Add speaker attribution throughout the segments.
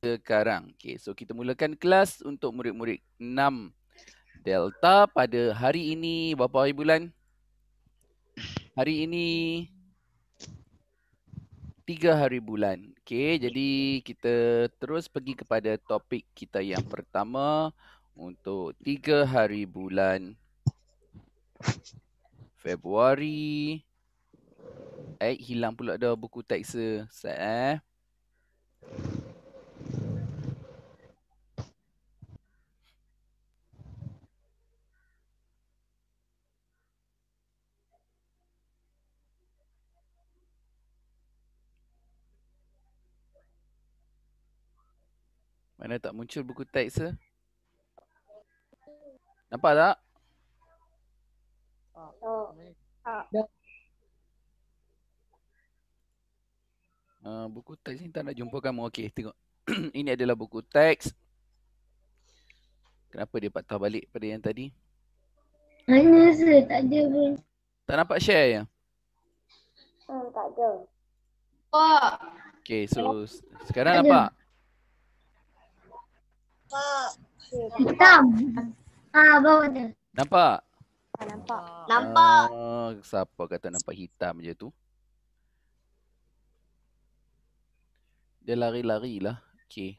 Speaker 1: sekarang. Okay, so kita mulakan kelas untuk murid-murid 6 Delta pada hari ini. Berapa hari bulan? Hari ini 3 hari bulan. Okay, jadi kita terus pergi kepada topik kita yang pertama untuk 3 hari bulan Februari. Hilang pula dah buku teks. Mana tak muncul buku teks? Nampak tak? Buku teks ni tak nak jumpa kamu. Okey, tengok. Ini adalah buku teks. Kenapa dia patah balik pada yang tadi?
Speaker 2: Mana sir? Tak ada pun.
Speaker 1: Tak nampak share ya?
Speaker 2: Tak ada. Pak.
Speaker 1: Okey, so sekarang
Speaker 2: Tak ada.
Speaker 1: nampak?
Speaker 2: Hitam. Bawah ada.
Speaker 1: Nampak?
Speaker 2: Nampak. Nampak.
Speaker 1: Siapa kata nampak hitam je tu? Dia lari-lari lah. Okey.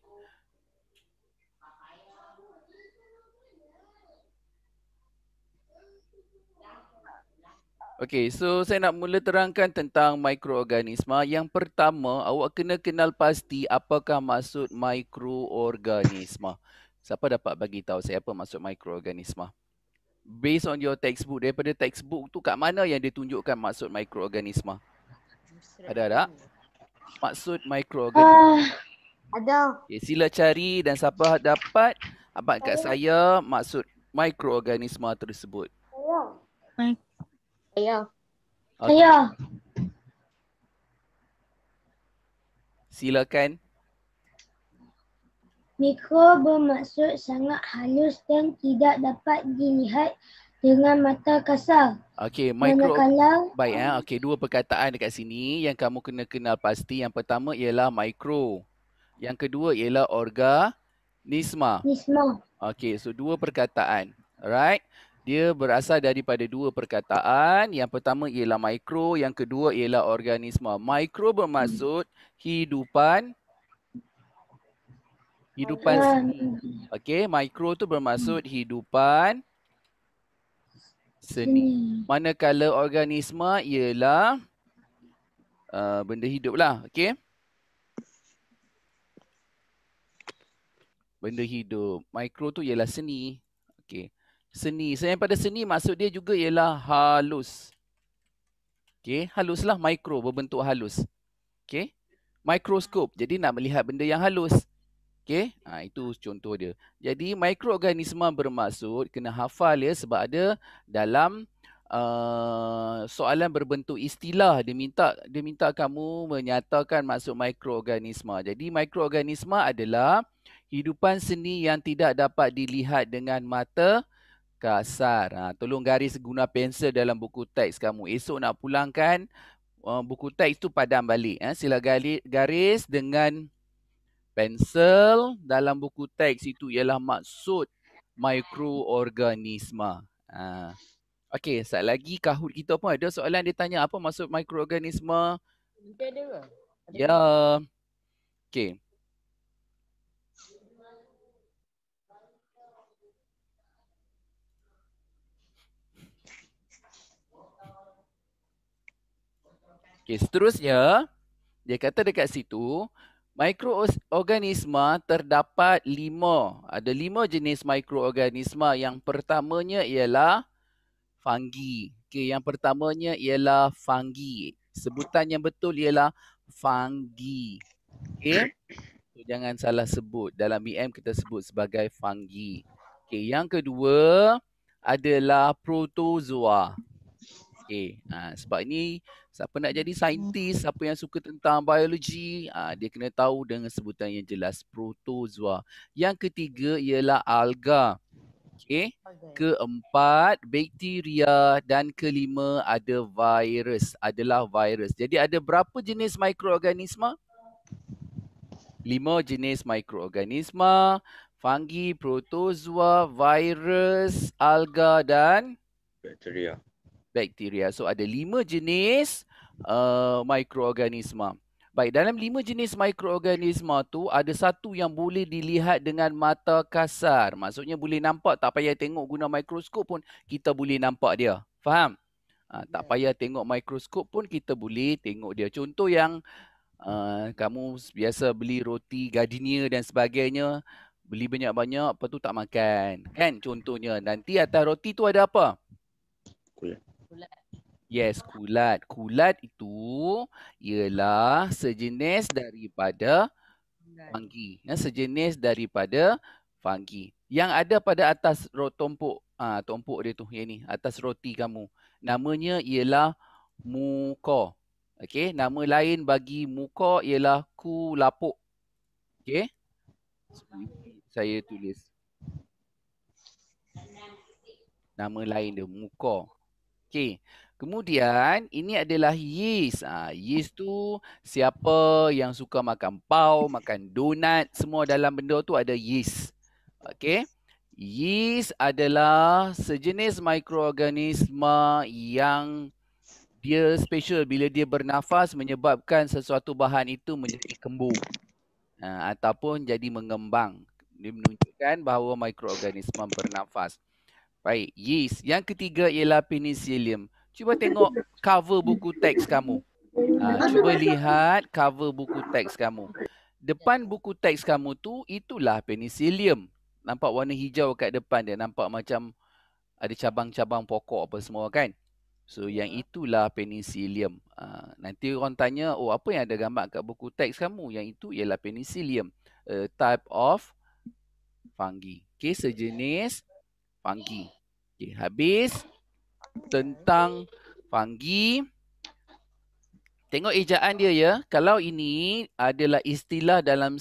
Speaker 1: Okey, so saya nak mula terangkan tentang mikroorganisma. Yang pertama, awak kena kenal pasti apakah maksud mikroorganisma. Siapa dapat bagi tahu saya apa maksud mikroorganisma? Based on your textbook, daripada textbook tu kat mana yang dia tunjukkan maksud mikroorganisma? Ada tak? Maksud mikroorganisma.
Speaker 2: Ada.
Speaker 1: Okay, sila cari dan siapa dapat, abang kat saya maksud mikroorganisma tersebut.
Speaker 2: Saya.
Speaker 1: Okay.
Speaker 2: Saya.
Speaker 1: Silakan.
Speaker 2: Mikro bermaksud sangat halus dan tidak dapat dilihat dengan mata kasar.
Speaker 1: Okey,
Speaker 2: Manakala
Speaker 1: baik okey, dua perkataan dekat sini yang kamu kena kenal pasti. Yang pertama ialah mikro. Yang kedua ialah organisma. Okey, so dua perkataan. Alright. Dia berasal daripada dua perkataan. Yang pertama ialah mikro, yang kedua ialah organisma. Mikro bermaksud hidupan seni. Okey, mikro tu bermaksud hidupan seni. Manakala organisma ialah benda hidup lah. Okey. Benda hidup. Mikro tu ialah seni. Okey. Seni. Selain pada seni, maksud dia juga ialah halus. Okey. Haluslah mikro, berbentuk halus. Okey. Mikroskop. Jadi nak melihat benda yang halus. Okey. Itu contoh dia. Jadi mikroorganisma bermaksud, kena hafal ya sebab ada dalam soalan berbentuk istilah. Dia minta kamu menyatakan maksud mikroorganisma. Jadi mikroorganisma adalah hidupan seni yang tidak dapat dilihat dengan mata kasar. Tolong garis guna pensel dalam buku teks kamu. Esok nak pulangkan buku teks tu padam balik. Sila garis dengan pensel dalam buku teks itu ialah maksud mikroorganisma. Okey, sat lagi Kahoot kita pun ada soalan dia tanya apa maksud mikroorganisma.
Speaker 2: Dia ada ke?
Speaker 1: Ya. Okey. Okey, seterusnya dia kata dekat situ mikroorganisma terdapat 5. Ada 5 jenis mikroorganisma. Yang pertamanya ialah fungi. Okey, yang pertamanya ialah fungi. Sebutan yang betul ialah fungi. Okey. So, jangan salah sebut. Dalam BM kita sebut sebagai fungi. Okey, yang kedua adalah protozoa. Okey, sebab ini siapa nak jadi saintis, siapa yang suka tentang biologi, dia kena tahu dengan sebutan yang jelas, protozoa. Yang ketiga ialah alga. Okey. Keempat, bakteria dan kelima adalah virus. Jadi ada berapa jenis mikroorganisma? 5 jenis mikroorganisma, fungi, protozoa, virus, alga dan bakteria. So ada 5 jenis mikroorganisma. Baik, dalam 5 jenis mikroorganisma tu ada satu yang boleh dilihat dengan mata kasar. Maksudnya boleh nampak, tak payah tengok guna mikroskop pun kita boleh nampak dia. Faham? Tak payah tengok mikroskop pun kita boleh tengok dia. Contoh yang kamu biasa beli roti gardenia dan sebagainya, beli banyak-banyak, lepas tu tak makan. Kan contohnya. Nanti atas roti tu ada apa?
Speaker 3: Kulat.
Speaker 1: Yes, kulat. Kulat itu ialah sejenis daripada fungi. Sejenis daripada fungi. Yang ada pada atas tompok, tompok dia tu, yang ni, atas roti kamu. Namanya ialah muka. Okey, nama lain bagi muka ialah kulapuk. Okey. Saya tulis. Nama lain dia muka. Okey. Kemudian ini adalah yeast. Yeast tu siapa yang suka makan pau, makan donat, semua dalam benda tu ada yeast. Okey. Yeast adalah sejenis mikroorganisma yang dia special bila dia bernafas menyebabkan sesuatu bahan itu menjadi kembung ataupun jadi mengembang. Dia menunjukkan bahawa mikroorganisma bernafas. Baik, yeast. Yang ketiga ialah penicillium. Cuba tengok cover buku teks kamu. Cuba lihat cover buku teks kamu. Depan buku teks kamu tu, itulah penicillium. Nampak warna hijau kat depan dia. Nampak macam ada cabang-cabang pokok apa semua kan. So, yang itulah penicillium. Nanti orang tanya, oh apa yang ada gambar kat buku teks kamu? Yang itu ialah penicillium. A type of fungi. Okay, sejenis fungi. Okay, habis tentang fungi. Tengok ejaan dia ya. Kalau ini adalah istilah dalam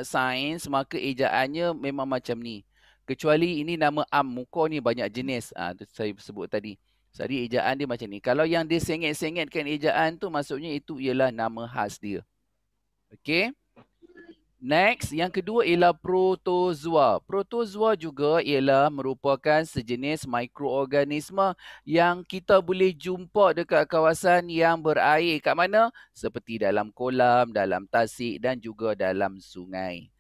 Speaker 1: sains, maka ejaannya memang macam ni. Kecuali ini nama muka ni banyak jenis. Saya sebut tadi. Jadi ejaan dia macam ni. Kalau yang dia sengit-sengitkan ejaan tu, maksudnya itu ialah nama khas dia. Okey. Next, yang kedua ialah protozoa. Protozoa juga ialah merupakan sejenis mikroorganisma yang kita boleh jumpa dekat kawasan yang berair. Kat mana? Seperti dalam kolam, dalam tasik dan juga dalam sungai.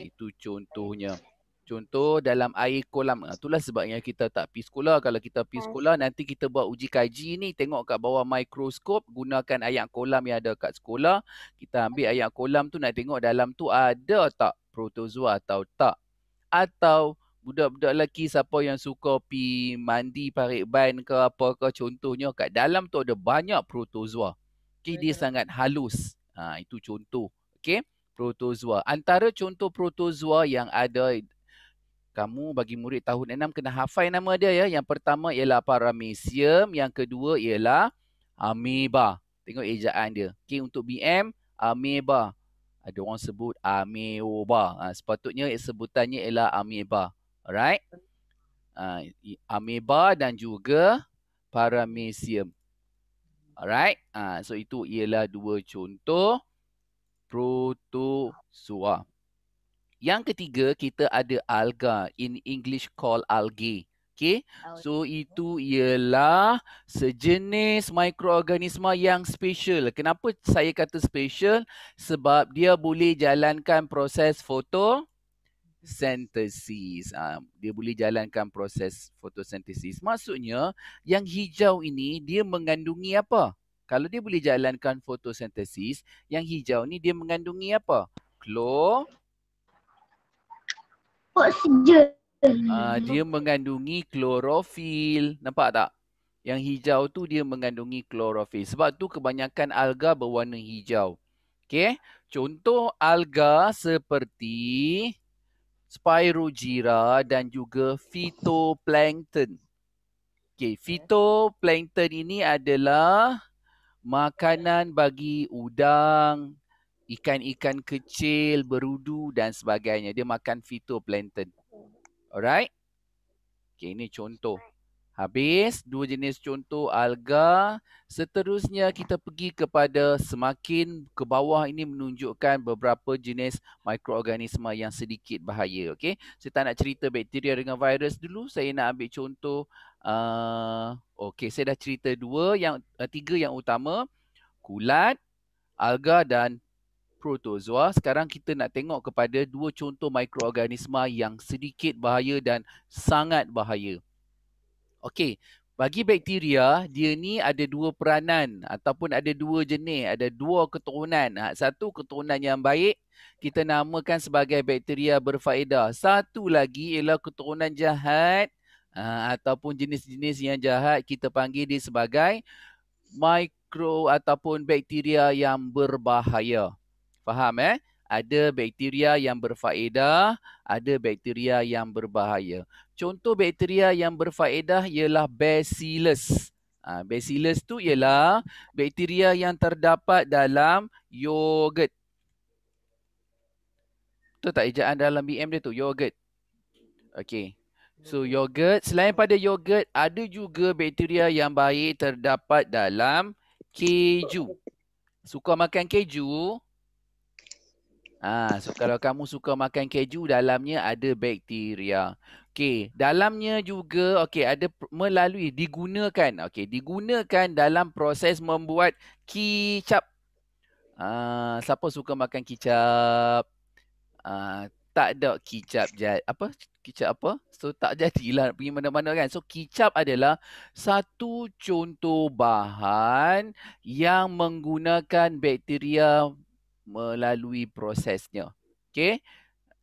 Speaker 1: Itu contohnya. Contoh dalam air kolam. Itulah sebabnya kita tak pergi sekolah. Kalau kita pergi sekolah, nanti kita buat uji kaji ni. Tengok kat bawah mikroskop. Gunakan air kolam yang ada kat sekolah. Kita ambil air kolam tu nak tengok dalam tu ada tak protozoa atau tak. Atau budak-budak lelaki siapa yang suka pergi mandi parit ban ke apa ke. Contohnya kat dalam tu ada banyak protozoa. Okay, dia sangat halus. Itu contoh. Okay, protozoa. Antara contoh protozoa yang ada, kamu bagi murid tahun 6 kena hafal nama dia ya. Yang pertama ialah Paramecium, yang kedua ialah amoeba. Tengok ejaan dia. Okey, untuk BM, amoeba. Ada orang sebut amoeba. Sepatutnya sebutannya ialah amoeba. Alright? Amoeba dan juga Paramecium. Alright? So itu ialah dua contoh protozoa. Yang ketiga, kita ada alga. In English called algae. Okay. So itu ialah sejenis mikroorganisma yang special. Kenapa saya kata special? Sebab dia boleh jalankan proses fotosintesis. Dia boleh jalankan proses fotosintesis. Maksudnya yang hijau ini dia mengandungi apa? Kalau dia boleh jalankan fotosintesis, yang hijau ni dia mengandungi apa?
Speaker 2: Oksigen.
Speaker 1: Dia mengandungi klorofil. Nampak tak? Yang hijau tu dia mengandungi klorofil. Sebab tu kebanyakan alga berwarna hijau. Okey. Contoh alga seperti Spirogyra dan juga phytoplankton. Okey, phytoplankton ini adalah makanan bagi udang, ikan-ikan kecil, berudu dan sebagainya. Dia makan phytoplankton. Alright? Okay, ini contoh. Habis dua jenis contoh alga. Seterusnya kita pergi kepada semakin ke bawah ini menunjukkan beberapa jenis mikroorganisma yang sedikit bahaya. Okey, saya tak nak cerita bakteria dengan virus dulu. Saya nak ambil contoh. Okey, saya dah cerita tiga yang utama. Kulat, alga dan protozoa. Sekarang kita nak tengok kepada dua contoh mikroorganisma yang sedikit bahaya dan sangat bahaya. Okey, bagi bakteria, dia ni ada dua peranan ataupun ada dua jenis, ada dua keturunan. Satu keturunan yang baik, kita namakan sebagai bakteria berfaedah. Satu lagi ialah keturunan jahat ataupun jenis-jenis yang jahat, kita panggil dia sebagai mikro ataupun bakteria yang berbahaya. Faham Ada bakteria yang berfaedah, ada bakteria yang berbahaya. Contoh bakteria yang berfaedah ialah Bacillus. Bacillus tu ialah bakteria yang terdapat dalam yogurt. Betul tak ejaan dalam BM dia tu? Yogurt. Okey. So yogurt, selain pada yogurt, ada juga bakteria yang baik terdapat dalam keju. Suka makan keju? So kalau kamu suka makan keju, dalamnya ada bakteria. Okey, dalamnya juga ada digunakan. Okey, digunakan dalam proses membuat kicap. Siapa suka makan kicap? Tak ada kicap kicap apa? So tak jadilah pergi mana-mana kan. So kicap adalah satu contoh bahan yang menggunakan bakteria melalui prosesnya. Okey.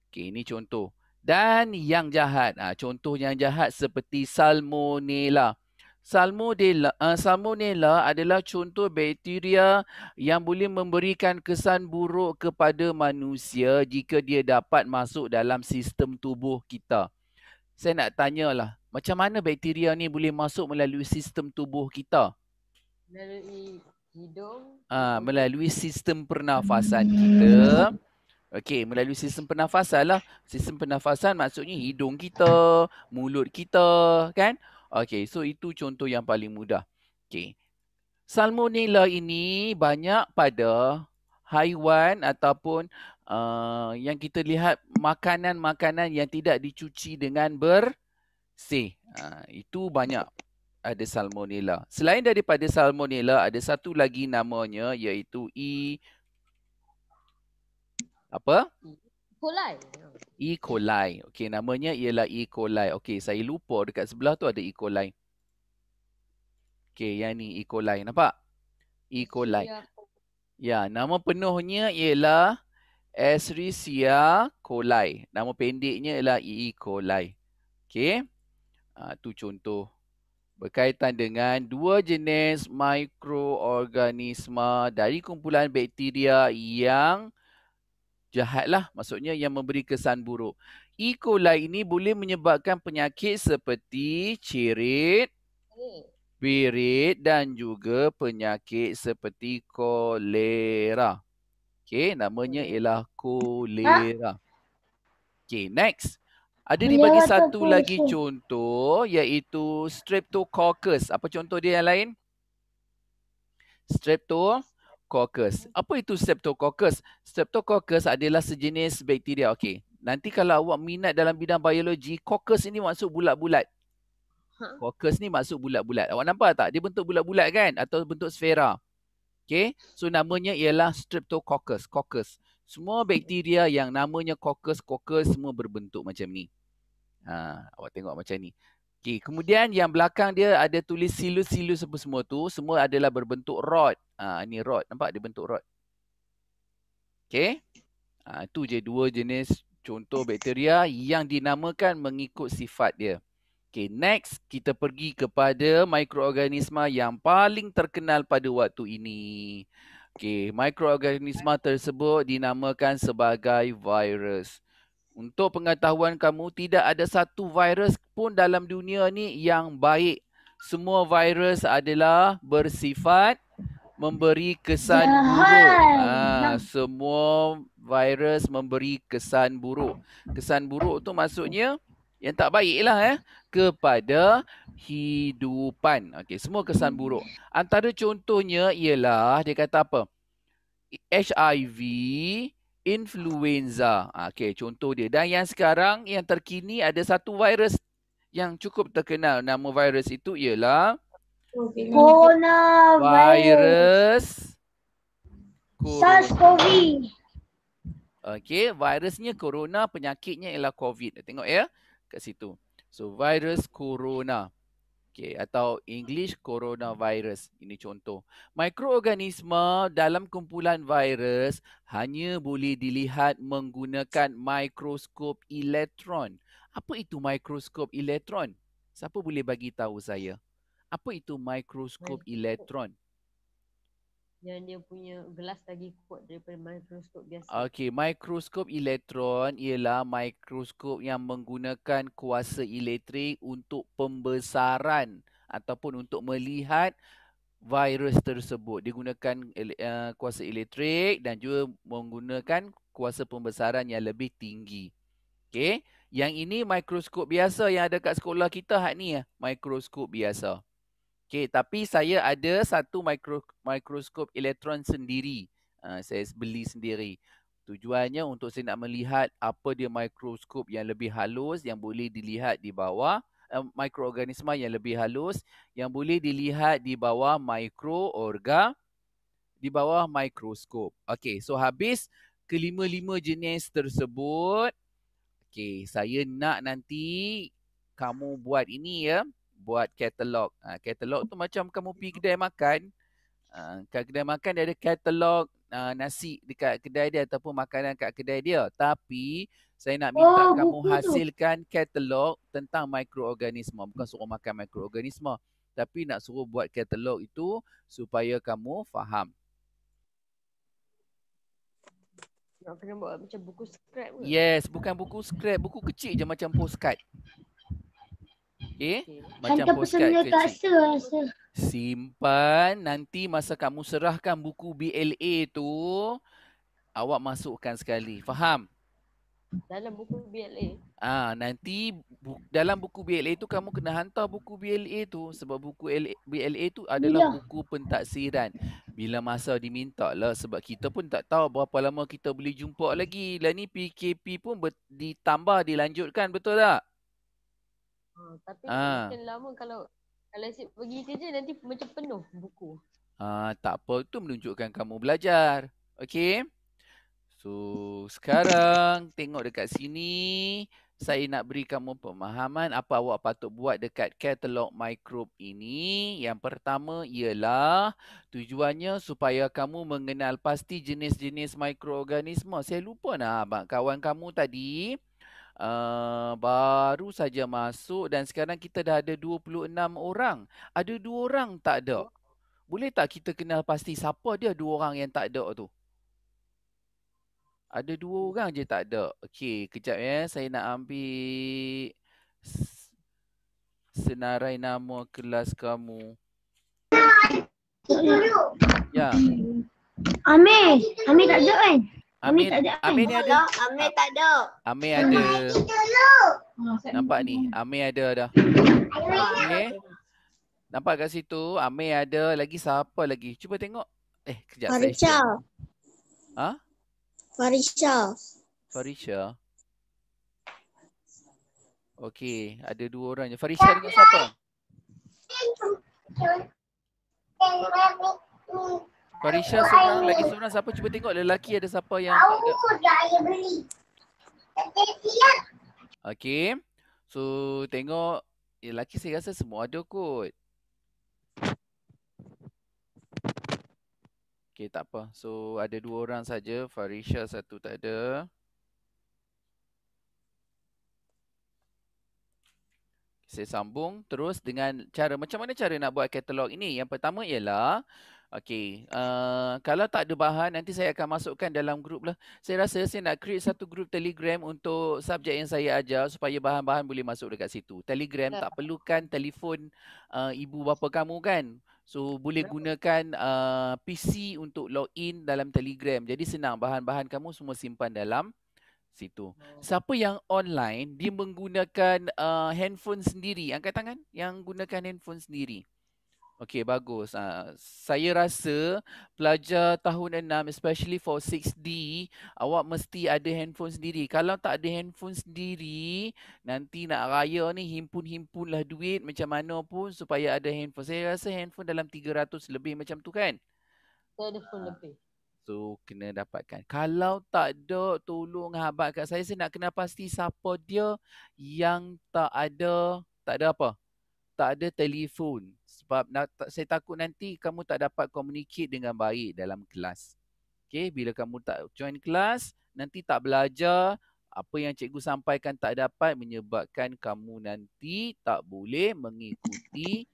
Speaker 1: Okey, ini contoh. Dan yang jahat, contoh yang jahat seperti Salmonella. Salmonella adalah contoh bakteria yang boleh memberikan kesan buruk kepada manusia jika dia dapat masuk dalam sistem tubuh kita. Saya nak tanyalah, macam mana bakteria ni boleh masuk melalui sistem tubuh kita?
Speaker 3: Melalui hidung.
Speaker 1: Melalui sistem pernafasan kita. Okey, melalui sistem pernafasan lah. Sistem pernafasan maksudnya hidung kita, mulut kita, kan? Okey, so itu contoh yang paling mudah. Okey. Salmonella ini banyak pada haiwan ataupun yang kita lihat makanan-makanan yang tidak dicuci dengan bersih. Itu banyak ada Salmonella. Selain daripada Salmonella, ada satu lagi namanya iaitu E. coli. Okey, namanya ialah E. coli. Okey, saya lupa dekat sebelah tu ada E. coli. Okey, yang ni E. coli. Nampak? E. coli. Ya, nama penuhnya ialah Escherichia coli. Nama pendeknya ialah E. coli. Okey. Tu contoh berkaitan dengan dua jenis mikroorganisma dari kumpulan bakteria yang jahatlah, maksudnya yang memberi kesan buruk. E. coli ini boleh menyebabkan penyakit seperti cirit, pirit dan juga penyakit seperti kolera. Okey, namanya ialah kolera. Okey, next. Ada dibagi satu lagi contoh iaitu Streptococcus. Apa contoh dia yang lain? Streptococcus. Apa itu Streptococcus? Streptococcus adalah sejenis bakteria. Okey. Nanti kalau awak minat dalam bidang biologi, coccus ini maksud bulat-bulat. Coccus ni maksud bulat-bulat. Awak nampak tak? Dia bentuk bulat-bulat kan? Atau bentuk sfera. Okey. So namanya ialah Streptococcus. Coccus. Semua bakteria yang namanya coccus semua berbentuk macam ni. Awak tengok macam ni. Okey, kemudian yang belakang dia ada tulis silus-silus apa semua tu, semua adalah berbentuk rod. Ni rod, nampak dia bentuk rod. Okey. Itu je dua jenis contoh bakteria yang dinamakan mengikut sifat dia. Okey, next kita pergi kepada mikroorganisma yang paling terkenal pada waktu ini. Okey, mikroorganisma tersebut dinamakan sebagai virus. Untuk pengetahuan kamu, tidak ada satu virus pun dalam dunia ni yang baik. Semua virus adalah bersifat memberi kesan buruk. Semua virus memberi kesan buruk. Kesan buruk tu maksudnya Yang tak baik lah kepada hidupan. Okey, semua kesan buruk. Antara contohnya ialah dia kata apa? HIV, influenza. Okey, contoh dia. Dan yang sekarang yang terkini ada satu virus yang cukup terkenal. Nama virus itu ialah
Speaker 2: Coronavirus.
Speaker 1: virus corona.
Speaker 2: SARS-CoV.
Speaker 1: Okey, virusnya corona, penyakitnya ialah COVID. Tengok ya kat situ. So virus corona. Okey, atau English coronavirus. Ini contoh. Mikroorganisma dalam kumpulan virus hanya boleh dilihat menggunakan mikroskop elektron. Apa itu mikroskop elektron? Siapa boleh bagi tahu saya? Apa itu mikroskop elektron?
Speaker 3: Yang dia punya gelas lagi kuat daripada mikroskop biasa.
Speaker 1: Okey, mikroskop elektron ialah mikroskop yang menggunakan kuasa elektrik untuk pembesaran ataupun untuk melihat virus tersebut. Dia gunakan kuasa elektrik dan juga menggunakan kuasa pembesaran yang lebih tinggi. Okey, yang ini mikroskop biasa yang ada kat sekolah kita ni mikroskop biasa. Okey, tapi saya ada satu mikroskop elektron sendiri. Saya beli sendiri. Tujuannya untuk saya nak melihat apa dia mikroskop yang lebih halus yang boleh dilihat di bawah mikroorganisma yang lebih halus yang boleh dilihat di bawah mikroskop. Okey, so habis kelima-lima jenis tersebut. Okey, saya nak nanti kamu buat ini buat katalog. Katalog tu macam kamu pergi kedai makan. Kat kedai makan dia ada katalog nasi dekat kedai dia ataupun makanan kat kedai dia. Tapi saya nak minta kamu hasilkan katalog tentang mikroorganisma. Bukan suruh makan mikroorganisma. Tapi nak suruh buat katalog itu supaya kamu faham.
Speaker 3: Nak kena buat macam buku scrap ke?
Speaker 1: Yes, bukan buku scrap. Buku kecil je macam postcard. Okay? Macam
Speaker 2: Hantar
Speaker 1: postcard
Speaker 2: pesan dekat
Speaker 1: kecil.
Speaker 2: rasa.
Speaker 1: Simpan, nanti masa kamu serahkan buku BLA tu, awak masukkan sekali. Faham?
Speaker 3: Dalam buku BLA.
Speaker 1: Nanti dalam buku BLA tu kamu kena hantar buku BLA tu sebab buku BLA tu adalah buku pentaksiran. Bila masa diminta lah sebab kita pun tak tahu berapa lama kita boleh jumpa lagi. Lah ni PKP pun ditambah, dilanjutkan, betul tak?
Speaker 3: Tapi makin lama kalau asyik pergi kerja nanti macam penuh buku.
Speaker 1: Tak apa, itu menunjukkan kamu belajar. Okey? So, sekarang tengok dekat sini. Saya nak beri kamu pemahaman apa awak patut buat dekat katalog mikrob ini. Yang pertama ialah tujuannya supaya kamu mengenal pasti jenis-jenis mikroorganisma. Saya lupa nak abang kawan kamu tadi baru saja masuk dan sekarang kita dah ada 26 orang. Ada 2 orang tak ada. Boleh tak kita kenal pasti siapa dia 2 orang yang tak ada tu? Ada 2 orang je tak ada. Okey, kejap saya nak ambil senarai nama kelas kamu. Ya.
Speaker 2: Amir tak ada kan?
Speaker 1: Amir ni ada?
Speaker 4: Amir tak ada.
Speaker 1: Amir ada. Nampak ni, Amir ada dah. Okey. Nampak kat situ, Amir ada. Lagi siapa lagi? Cuba tengok. Kejap saya share. Farisha. Okey, ada 2 orang je. Farisha dengan siapa? Farisha seorang, lagi seorang siapa? Cuba tengok lelaki ada siapa yang tak ada. Okey. So, tengok. Lelaki saya rasa semua ada kot. Okey, tak apa. So, ada 2 orang saja. Farisha satu tak ada. Saya sambung terus dengan cara, macam mana cara nak buat katalog ini. Yang pertama ialah, kalau tak ada bahan, nanti saya akan masukkan dalam grup lah. Saya rasa saya nak create satu grup Telegram untuk subjek yang saya ajar supaya bahan-bahan boleh masuk dekat situ. Telegram tak perlukan telefon ibu bapa kamu kan. So, boleh gunakan PC untuk login dalam Telegram. Jadi senang, bahan-bahan kamu semua simpan dalam Situ. Siapa yang online, dia menggunakan handphone sendiri. Angkat tangan yang gunakan handphone sendiri. Okey, bagus. Saya rasa pelajar tahun 6, especially for 6D, awak mesti ada handphone sendiri. Kalau tak ada handphone sendiri, nanti nak raya ni himpun-himpunlah duit macam mana pun supaya ada handphone. Saya rasa handphone dalam 300 lebih macam tu kan?
Speaker 3: Saya ada phone lebih.
Speaker 1: So, kena dapatkan. Kalau tak ada, tolong habat kat saya. Saya nak kena pasti siapa dia yang tak ada apa? Tak ada telefon. Sebab saya takut nanti kamu tak dapat communicate dengan baik dalam kelas. Okay, bila kamu tak join kelas, nanti tak belajar, apa yang cikgu sampaikan tak dapat menyebabkan kamu nanti tak boleh mengikuti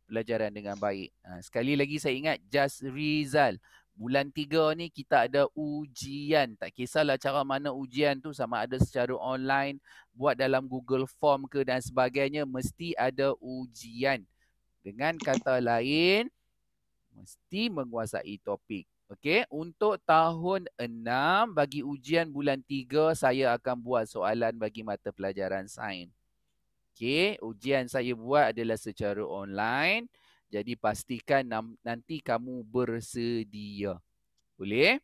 Speaker 1: pelajaran dengan baik. Sekali lagi saya ingat, just result. Bulan 3 ni kita ada ujian. Tak kisahlah cara mana ujian tu, sama ada secara online, buat dalam Google Form ke dan sebagainya, mesti ada ujian. Dengan kata lain, mesti menguasai topik. Okey, untuk tahun 6 bagi ujian bulan 3 saya akan buat soalan bagi mata pelajaran sains. Okey, ujian saya buat adalah secara online. Jadi pastikan nanti kamu bersedia. Boleh?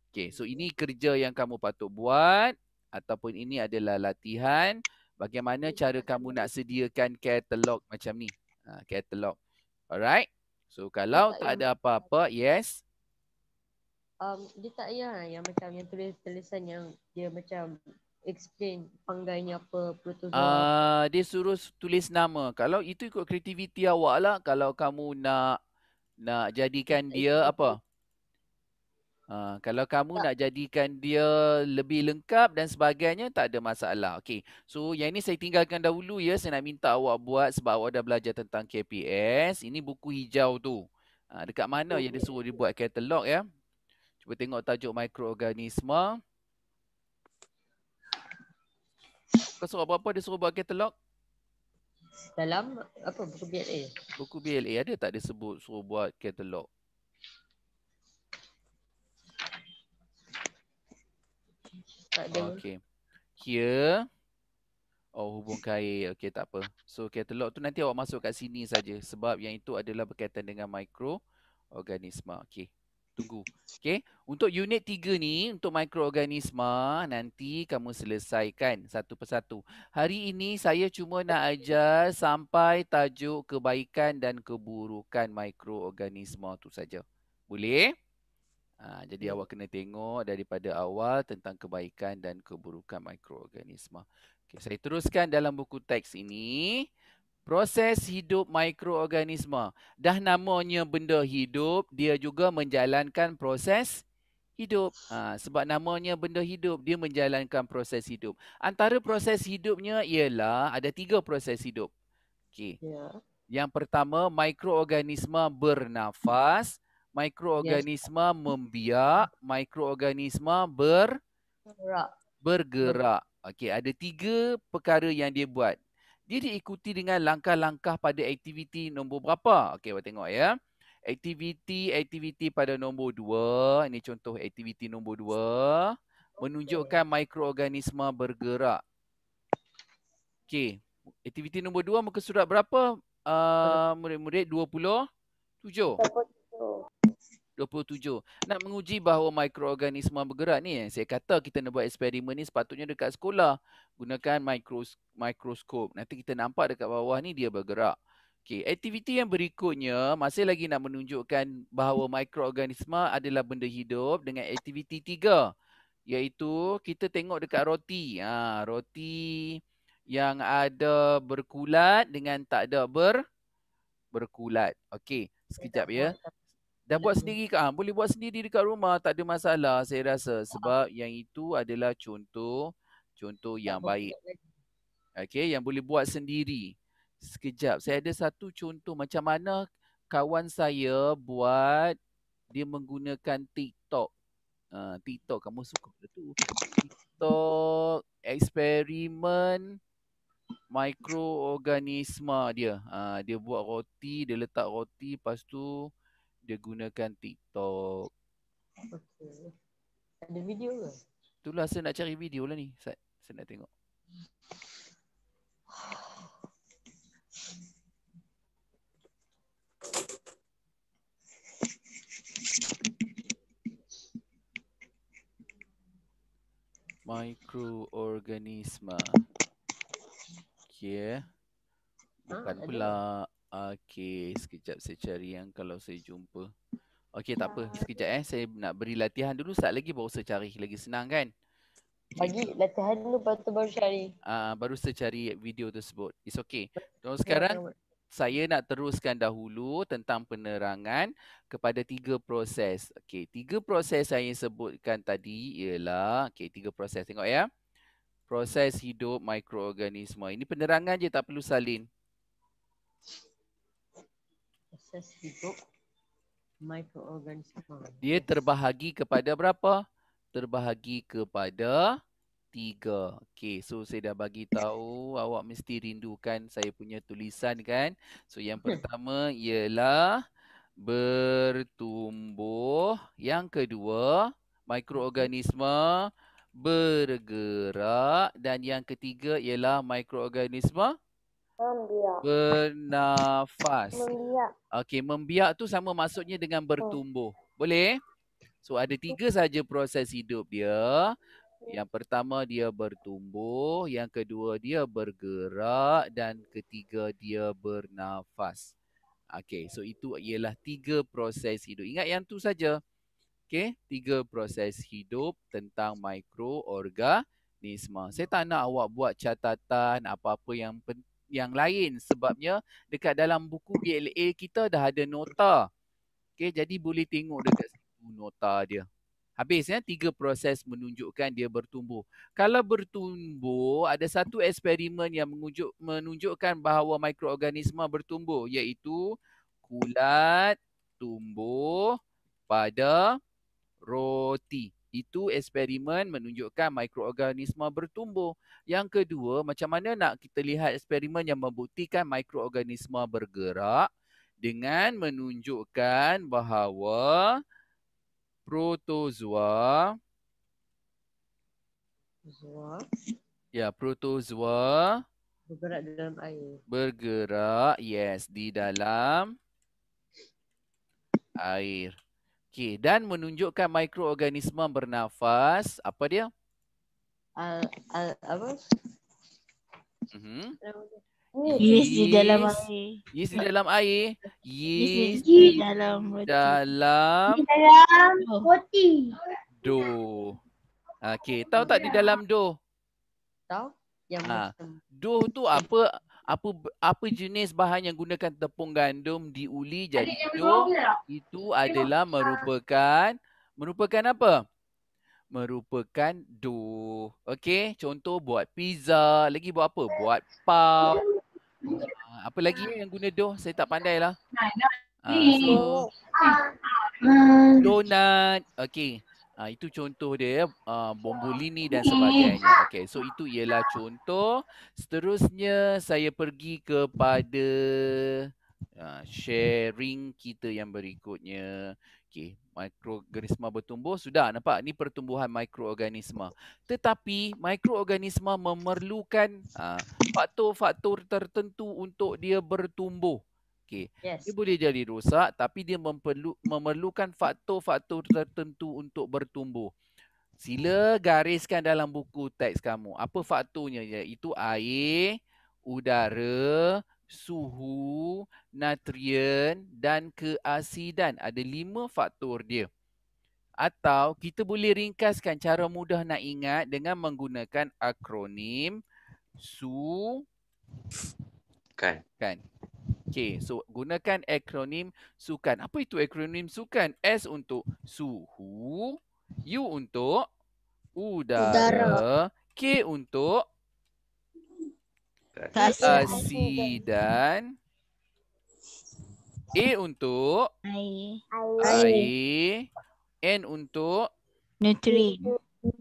Speaker 1: Okey, so ini kerja yang kamu patut buat ataupun ini adalah latihan bagaimana cara kamu nak sediakan katalog macam ni. Katalog. Alright? So kalau tak ada apa-apa, yes.
Speaker 3: Dia tak payah yang macam yang tulisan yang dia macam explain fungi apa, protozoa.
Speaker 1: Dia suruh tulis nama. Kalau itu ikut kreativiti awak lah. Kalau kamu nak jadikan dia apa? Kalau kamu nak jadikan dia lebih lengkap dan sebagainya, tak ada masalah. Okey. So, yang ini saya tinggalkan dahulu ya. Saya nak minta awak buat sebab awak dah belajar tentang KPS. Ini buku hijau tu. Dekat mana yang dia suruh dia buat katalog ya? Cuba tengok tajuk mikroorganisma. Kau suruh apa-apa dia suruh buat katalog?
Speaker 3: Dalam apa buku BLA?
Speaker 1: Buku BLA ada tak dia sebut suruh buat katalog?
Speaker 3: Tak ada.
Speaker 1: Okey. Here. Oh, hubung kait. Okey, tak apa. So, katalog tu nanti awak masuk kat sini saja sebab yang itu adalah berkaitan dengan mikroorganisma. Okey. Tunggu. Okey. Untuk unit 3 ni, untuk mikroorganisma, nanti kamu selesaikan satu persatu. Hari ini saya cuma nak ajar sampai tajuk kebaikan dan keburukan mikroorganisma tu saja. Boleh? Jadi awak kena tengok daripada awal tentang kebaikan dan keburukan mikroorganisma. Okay, saya teruskan dalam buku teks ini. Proses hidup mikroorganisma. Dah namanya benda hidup, dia juga menjalankan proses hidup. Sebab namanya benda hidup, dia menjalankan proses hidup. Antara proses hidupnya ialah ada 3 proses hidup. Okay.
Speaker 3: Ya.
Speaker 1: Yang pertama, mikroorganisma bernafas. Mikroorganisma membiak, mikroorganisma bergerak. Okey, ada 3 perkara yang dia buat. Dia diikuti dengan langkah-langkah pada aktiviti nombor berapa? Okey, awak tengok ya. Aktiviti pada nombor 2, ini contoh aktiviti nombor 2, menunjukkan mikroorganisma bergerak. Okey, aktiviti nombor 2 muka surat berapa? Murid-murid 27. 27. Nak menguji bahawa mikroorganisma bergerak ni, saya kata kita nak buat eksperimen ni sepatutnya dekat sekolah. Gunakan mikroskop. Nanti kita nampak dekat bawah ni dia bergerak. Okey, aktiviti yang berikutnya masih lagi nak menunjukkan bahawa mikroorganisma adalah benda hidup dengan aktiviti 3. Iaitu kita tengok dekat roti. Roti yang ada berkulat dengan tak ada berkulat. Okey, sekejap ya. Dah buat sendiri ke? Boleh buat sendiri dekat rumah, tak ada masalah saya rasa. Sebab yang itu adalah contoh yang baik. Okey, yang boleh buat sendiri. Sekejap, saya ada satu contoh macam mana kawan saya buat, dia menggunakan TikTok. TikTok, kamu suka tu. TikTok eksperimen mikroorganisma dia. Dia buat roti, dia letak roti, lepas tu dia gunakan TikTok.
Speaker 3: Okay. Ada video ke?
Speaker 1: Itulah saya nak cari video lah ni. Saya nak tengok. Mikroorganisma. Okey. Bukan pula. Okey, sekejap saya cari yang kalau saya jumpa. Okey, tak apa. Sekejap saya nak beri latihan dulu. Sekejap lagi baru saya cari. Lagi senang kan?
Speaker 3: Bagi latihan dulu, lepas tu baru cari.
Speaker 1: Baru saya cari video tersebut. It's okay. So sekarang saya nak teruskan dahulu tentang penerangan kepada 3 proses. Okey, 3 proses saya sebutkan tadi ialah, okey, 3 proses. Tengok ya. Proses hidup mikroorganisma. Ini penerangan je, tak perlu salin.
Speaker 3: Proses hidup mikroorganisma.
Speaker 1: Dia terbahagi kepada berapa? Terbahagi kepada 3. Okey, so saya dah bagi tahu, awak mesti rindukan saya punya tulisan kan? So yang pertama ialah bertumbuh, yang kedua mikroorganisma bergerak, dan yang ketiga ialah mikroorganisma bernafas. Okey, membiak tu sama maksudnya dengan bertumbuh. Boleh? So ada 3 saja proses hidup dia. Yang pertama dia bertumbuh, yang kedua dia bergerak, dan ketiga dia bernafas. Okey, so itu ialah 3 proses hidup. Ingat yang tu saja. Okey, 3 proses hidup tentang mikroorganisma. Saya tak nak awak buat catatan apa-apa yang lain sebabnya dekat dalam buku BLA kita dah ada nota. Okey, jadi boleh tengok dekat situ nota dia. Habis ya, 3 proses menunjukkan dia bertumbuh. Kalau bertumbuh, ada satu eksperimen yang menunjukkan bahawa mikroorganisma bertumbuh, iaitu kulat tumbuh pada roti. Itu eksperimen menunjukkan mikroorganisma bertumbuh. Yang kedua, macam mana nak kita lihat eksperimen yang membuktikan mikroorganisma bergerak dengan menunjukkan bahawa protozoa
Speaker 3: bergerak dalam air.
Speaker 1: Bergerak, yes, di dalam air. Okey, dan menunjukkan mikroorganisma bernafas, apa dia?
Speaker 3: Apa?
Speaker 5: Yeast di dalam air.
Speaker 1: Yeast di dalam air. Yeast
Speaker 5: di dalam roti.
Speaker 1: dalam
Speaker 2: Roti.
Speaker 1: dough. Okey, tahu tak di dalam dough?
Speaker 3: Tahu? Yang macam
Speaker 1: Dough tu apa jenis bahan yang gunakan tepung gandum diuli jadi dough? Itu adalah merupakan apa? Merupakan dough. Okey, contoh buat pizza, lagi buat apa? Buat puff. Apa lagi yang guna dough? Saya tak pandai lah. So donut. Okey. Itu contoh dia, bombolini dan sebagainya. Okey, so itu ialah contoh. Seterusnya saya pergi kepada sharing kita yang berikutnya. Okey, mikroorganisma bertumbuh. Sudah nampak ni pertumbuhan mikroorganisma. Tetapi mikroorganisma memerlukan faktor-faktor tertentu untuk dia bertumbuh. Okey.
Speaker 3: yes.
Speaker 1: Dia boleh jadi rosak tapi dia memerlukan faktor-faktor tertentu untuk bertumbuh. Sila gariskan dalam buku teks kamu. Apa faktornya? Iaitu air, udara, suhu, natrium dan keasidan. Ada 5 faktor dia. Atau kita boleh ringkaskan, cara mudah nak ingat dengan menggunakan akronim SUKAN. Okey, so gunakan akronim SUKAN. Apa itu akronim SUKAN? S untuk suhu, U untuk udara, K untuk keasidan, A untuk air, N untuk
Speaker 5: Nutrien.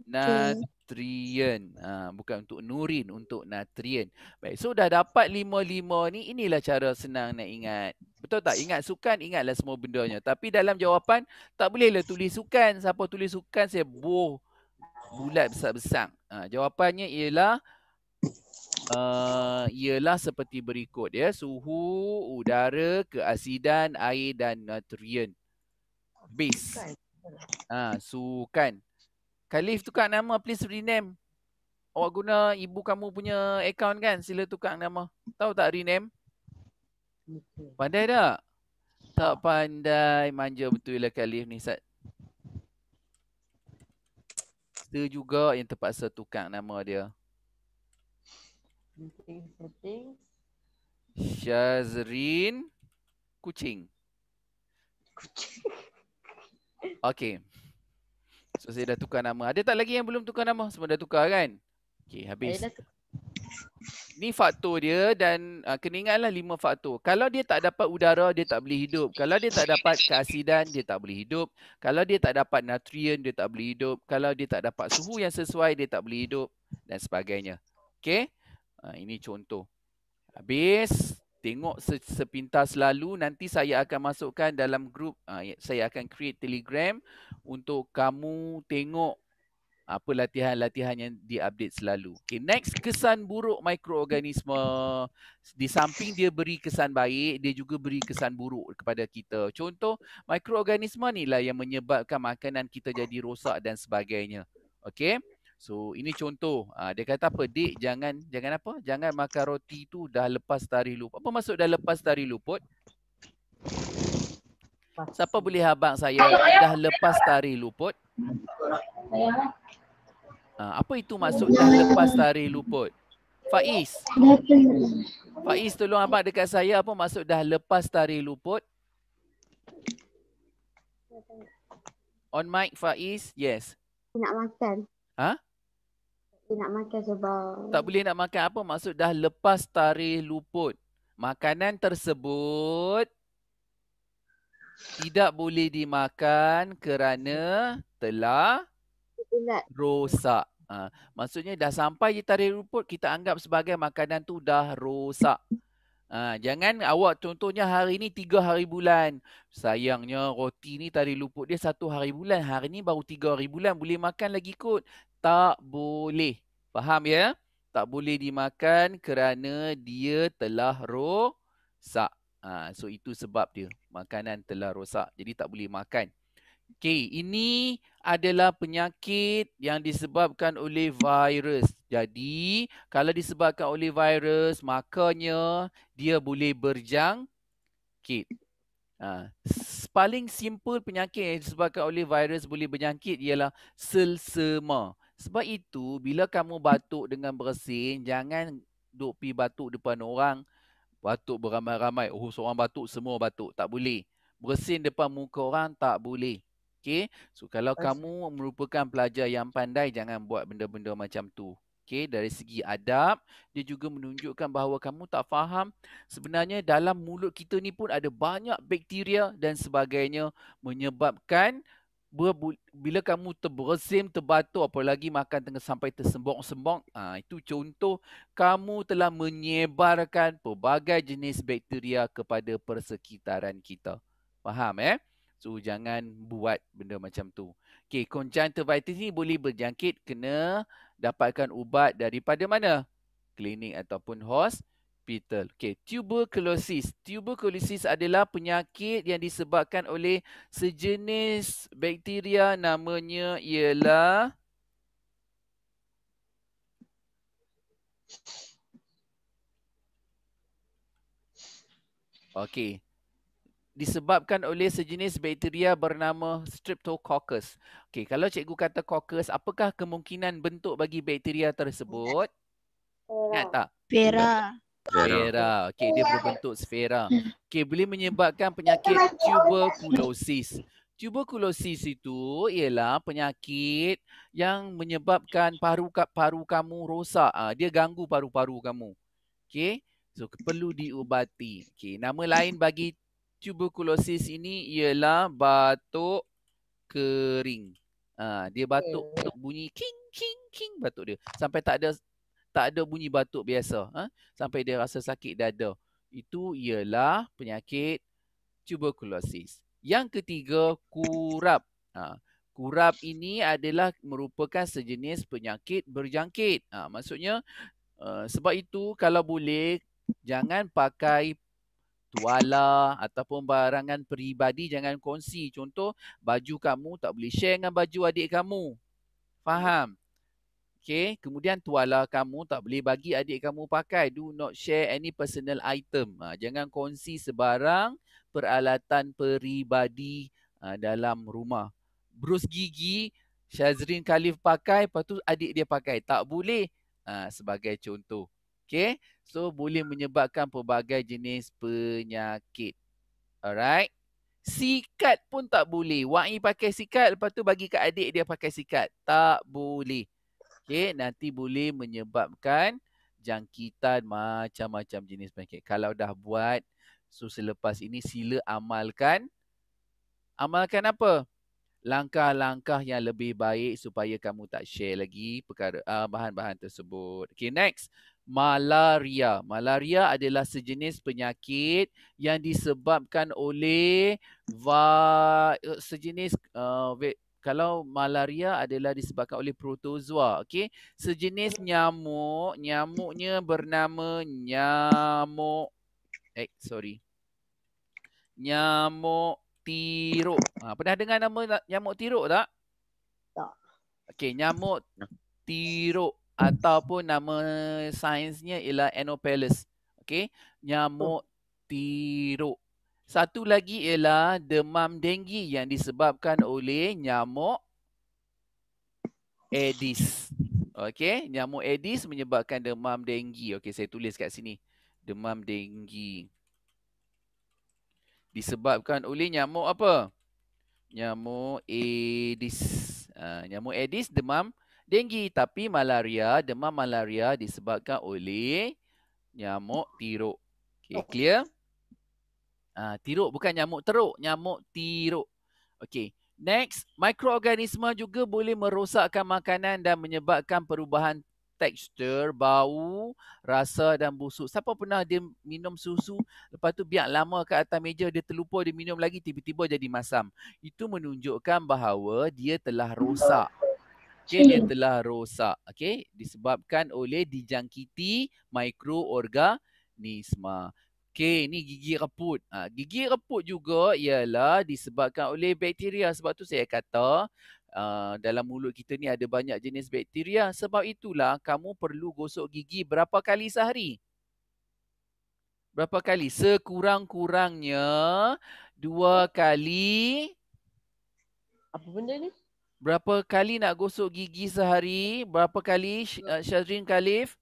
Speaker 1: natrium. Bukan untuk nurin, untuk natrium. Baik, so dah dapat 5 ni, inilah cara senang nak ingat. Betul tak? Ingat sukan, ingatlah semua bendanya. Tapi dalam jawapan, tak bolehlah tulis sukan. Siapa tulis sukan, saya bulat besar-besar. Jawapannya ialah seperti berikut ya. Suhu, udara, keasidan, air dan nutrien. Base. Sukan. Khalif tukar nama, please rename. Awak guna ibu kamu punya account kan? Sila tukar nama. Tahu tak rename? Pandai tak? Tak pandai. Manja betul lah Khalif ni, Sat. Kita juga yang terpaksa tukar nama dia.
Speaker 3: Setting.
Speaker 1: Syazrin Kucing. Okay. So saya dah tukar nama. Ada tak lagi yang belum tukar nama? Semua dah tukar kan? Okay, habis. Ni faktor dia dan kena ingatlah 5 faktor. Kalau dia tak dapat udara, dia tak boleh hidup. Kalau dia tak dapat keasidan, dia tak boleh hidup. Kalau dia tak dapat nutrien, dia tak boleh hidup. Kalau dia tak dapat suhu yang sesuai, dia tak boleh hidup dan sebagainya. Okay? Ini contoh. Habis, tengok sepintas lalu. Nanti saya akan masukkan dalam grup. Saya akan create Telegram untuk kamu tengok apa latihan-latihan yang diupdate selalu. Okay, next, kesan buruk mikroorganisme. Di samping dia beri kesan baik, dia juga beri kesan buruk kepada kita. Contoh, mikroorganisme ni lah yang menyebabkan makanan kita jadi rosak dan sebagainya. Okay, so ini contoh. Dia kata apa? Dik, jangan apa? Jangan makan roti tu dah lepas tarikh luput. Apa maksud dah lepas tarikh luput? Siapa boleh habang saya dah lepas tarikh luput? Apa itu maksud dah lepas tarikh luput? Faiz. Faiz, tolong abang dekat saya, apa maksud dah lepas tarikh luput? On mic Faiz. Yes.
Speaker 6: Nak makan. Nak makan sebab
Speaker 1: tak boleh nak makan. Apa maksud dah lepas tarikh luput? Makanan tersebut tidak boleh dimakan kerana telah rosak. Maksudnya dah sampai di tarikh luput, kita anggap sebagai makanan tu dah rosak. Jangan awak contohnya hari ni 3 hari bulan. Sayangnya roti ni tarikh luput dia 1 hari bulan. Hari ni baru 3 hari bulan, boleh makan lagi kot. Tak boleh. Faham ya? Tak boleh dimakan kerana dia telah rosak. So itu sebab dia. Makanan telah rosak. Jadi tak boleh makan. Okay, ini adalah penyakit yang disebabkan oleh virus. Jadi, kalau disebabkan oleh virus, makanya dia boleh berjangkit. Paling simple penyakit yang disebabkan oleh virus boleh berjangkit ialah selsema. Sebab itu, bila kamu batuk dengan bersin, jangan duk pi batuk depan orang. Batuk beramai-ramai. Oh, seorang batuk, semua batuk. Tak boleh. Bersin depan muka orang, tak boleh. Okay, so kalau kamu merupakan pelajar yang pandai, jangan buat benda-benda macam tu. Okay, dari segi adab, dia juga menunjukkan bahawa kamu tak faham. Sebenarnya dalam mulut kita ni pun ada banyak bakteria dan sebagainya menyebabkan bila kamu terbersim, terbatuk, apalagi makan tengah sampai tersembong-sembong, itu contoh kamu telah menyebarkan pelbagai jenis bakteria kepada persekitaran kita. Faham So, jangan buat benda macam tu. Okay, conjunctivitis ni boleh berjangkit, kena dapatkan ubat daripada mana? Klinik ataupun hospital. Okay, tuberculosis. Tuberculosis adalah penyakit yang disebabkan oleh sejenis bakteria, namanya ialah disebabkan oleh sejenis bakteria bernama Streptococcus. Okey, kalau cikgu kata coccus, apakah kemungkinan bentuk bagi bakteria tersebut? Ingat tak? Sfera. Okey, dia berbentuk sfera. Okey, boleh menyebabkan penyakit tuberculosis. Tuberculosis itu ialah penyakit yang menyebabkan paru kamu rosak. Dia ganggu paru-paru kamu. Okey, so perlu diubati. Okey, nama lain bagi tuberculosis ini ialah batuk kering. Dia batuk bunyi king king king batuk dia. Sampai tak ada bunyi batuk biasa. Sampai dia rasa sakit dada. Itu ialah penyakit tuberculosis. Yang ketiga, kurap. Kurap ini adalah merupakan sejenis penyakit berjangkit. Maksudnya sebab itu kalau boleh jangan pakai tuala ataupun barangan peribadi, jangan kongsi. Contoh, baju kamu tak boleh share dengan baju adik kamu. Faham? Okay. Kemudian tuala kamu tak boleh bagi adik kamu pakai. Do not share any personal item. Jangan kongsi sebarang peralatan peribadi dalam rumah. Brus gigi, Syazrin Khalif pakai, lepas tu adik dia pakai. Tak boleh. Sebagai contoh. Okay. So, boleh menyebabkan pelbagai jenis penyakit. Alright. Sikat pun tak boleh. Wai pakai sikat, lepas tu bagi kat adik dia pakai sikat. Tak boleh. Okay. Nanti boleh menyebabkan jangkitan macam-macam jenis penyakit. Kalau dah buat, so selepas ini sila amalkan. Amalkan apa? Langkah-langkah yang lebih baik supaya kamu tak share lagi perkara bahan-bahan tersebut. Okay, next. Malaria. Malaria adalah sejenis penyakit yang disebabkan oleh sejenis kalau malaria adalah disebabkan oleh protozoa. Okay, sejenis nyamuk. Nyamuknya bernama nyamuk tiruk. Pernah dengar nama nyamuk tiruk tak?
Speaker 6: Tak.
Speaker 1: Okey, nyamuk tiruk ataupun nama sainsnya ialah Anopheles. Okey, nyamuk tiruk. Satu lagi ialah demam denggi yang disebabkan oleh nyamuk Aedes. Okey, nyamuk Aedes menyebabkan demam denggi. Okey, saya tulis kat sini. Demam denggi disebabkan oleh nyamuk apa? Nyamuk Aedes. Nyamuk Aedes demam denggi. Tapi demam malaria disebabkan oleh nyamuk tiruk. Okay, clear? Tiruk bukan nyamuk teruk. Nyamuk tiruk. Okay. Next, mikroorganisme juga boleh merosakkan makanan dan menyebabkan perubahan tekstur, bau, rasa dan busuk. Siapa pernah dia minum susu, lepas tu biar lama kat atas meja, dia terlupa dia minum lagi, tiba-tiba jadi masam. Itu menunjukkan bahawa dia telah rosak. Okay, dia telah rosak. Okay, disebabkan oleh dijangkiti mikroorganisme. Okay, ni gigi reput. Gigi reput juga ialah disebabkan oleh bakteria. Sebab tu saya kata dalam mulut kita ni ada banyak jenis bakteria. Sebab itulah kamu perlu gosok gigi berapa kali sehari? Berapa kali? Sekurang-kurangnya 2 kali.
Speaker 3: Apa benda ni?
Speaker 1: Berapa kali nak gosok gigi sehari? Berapa kali Syazrin Khalif?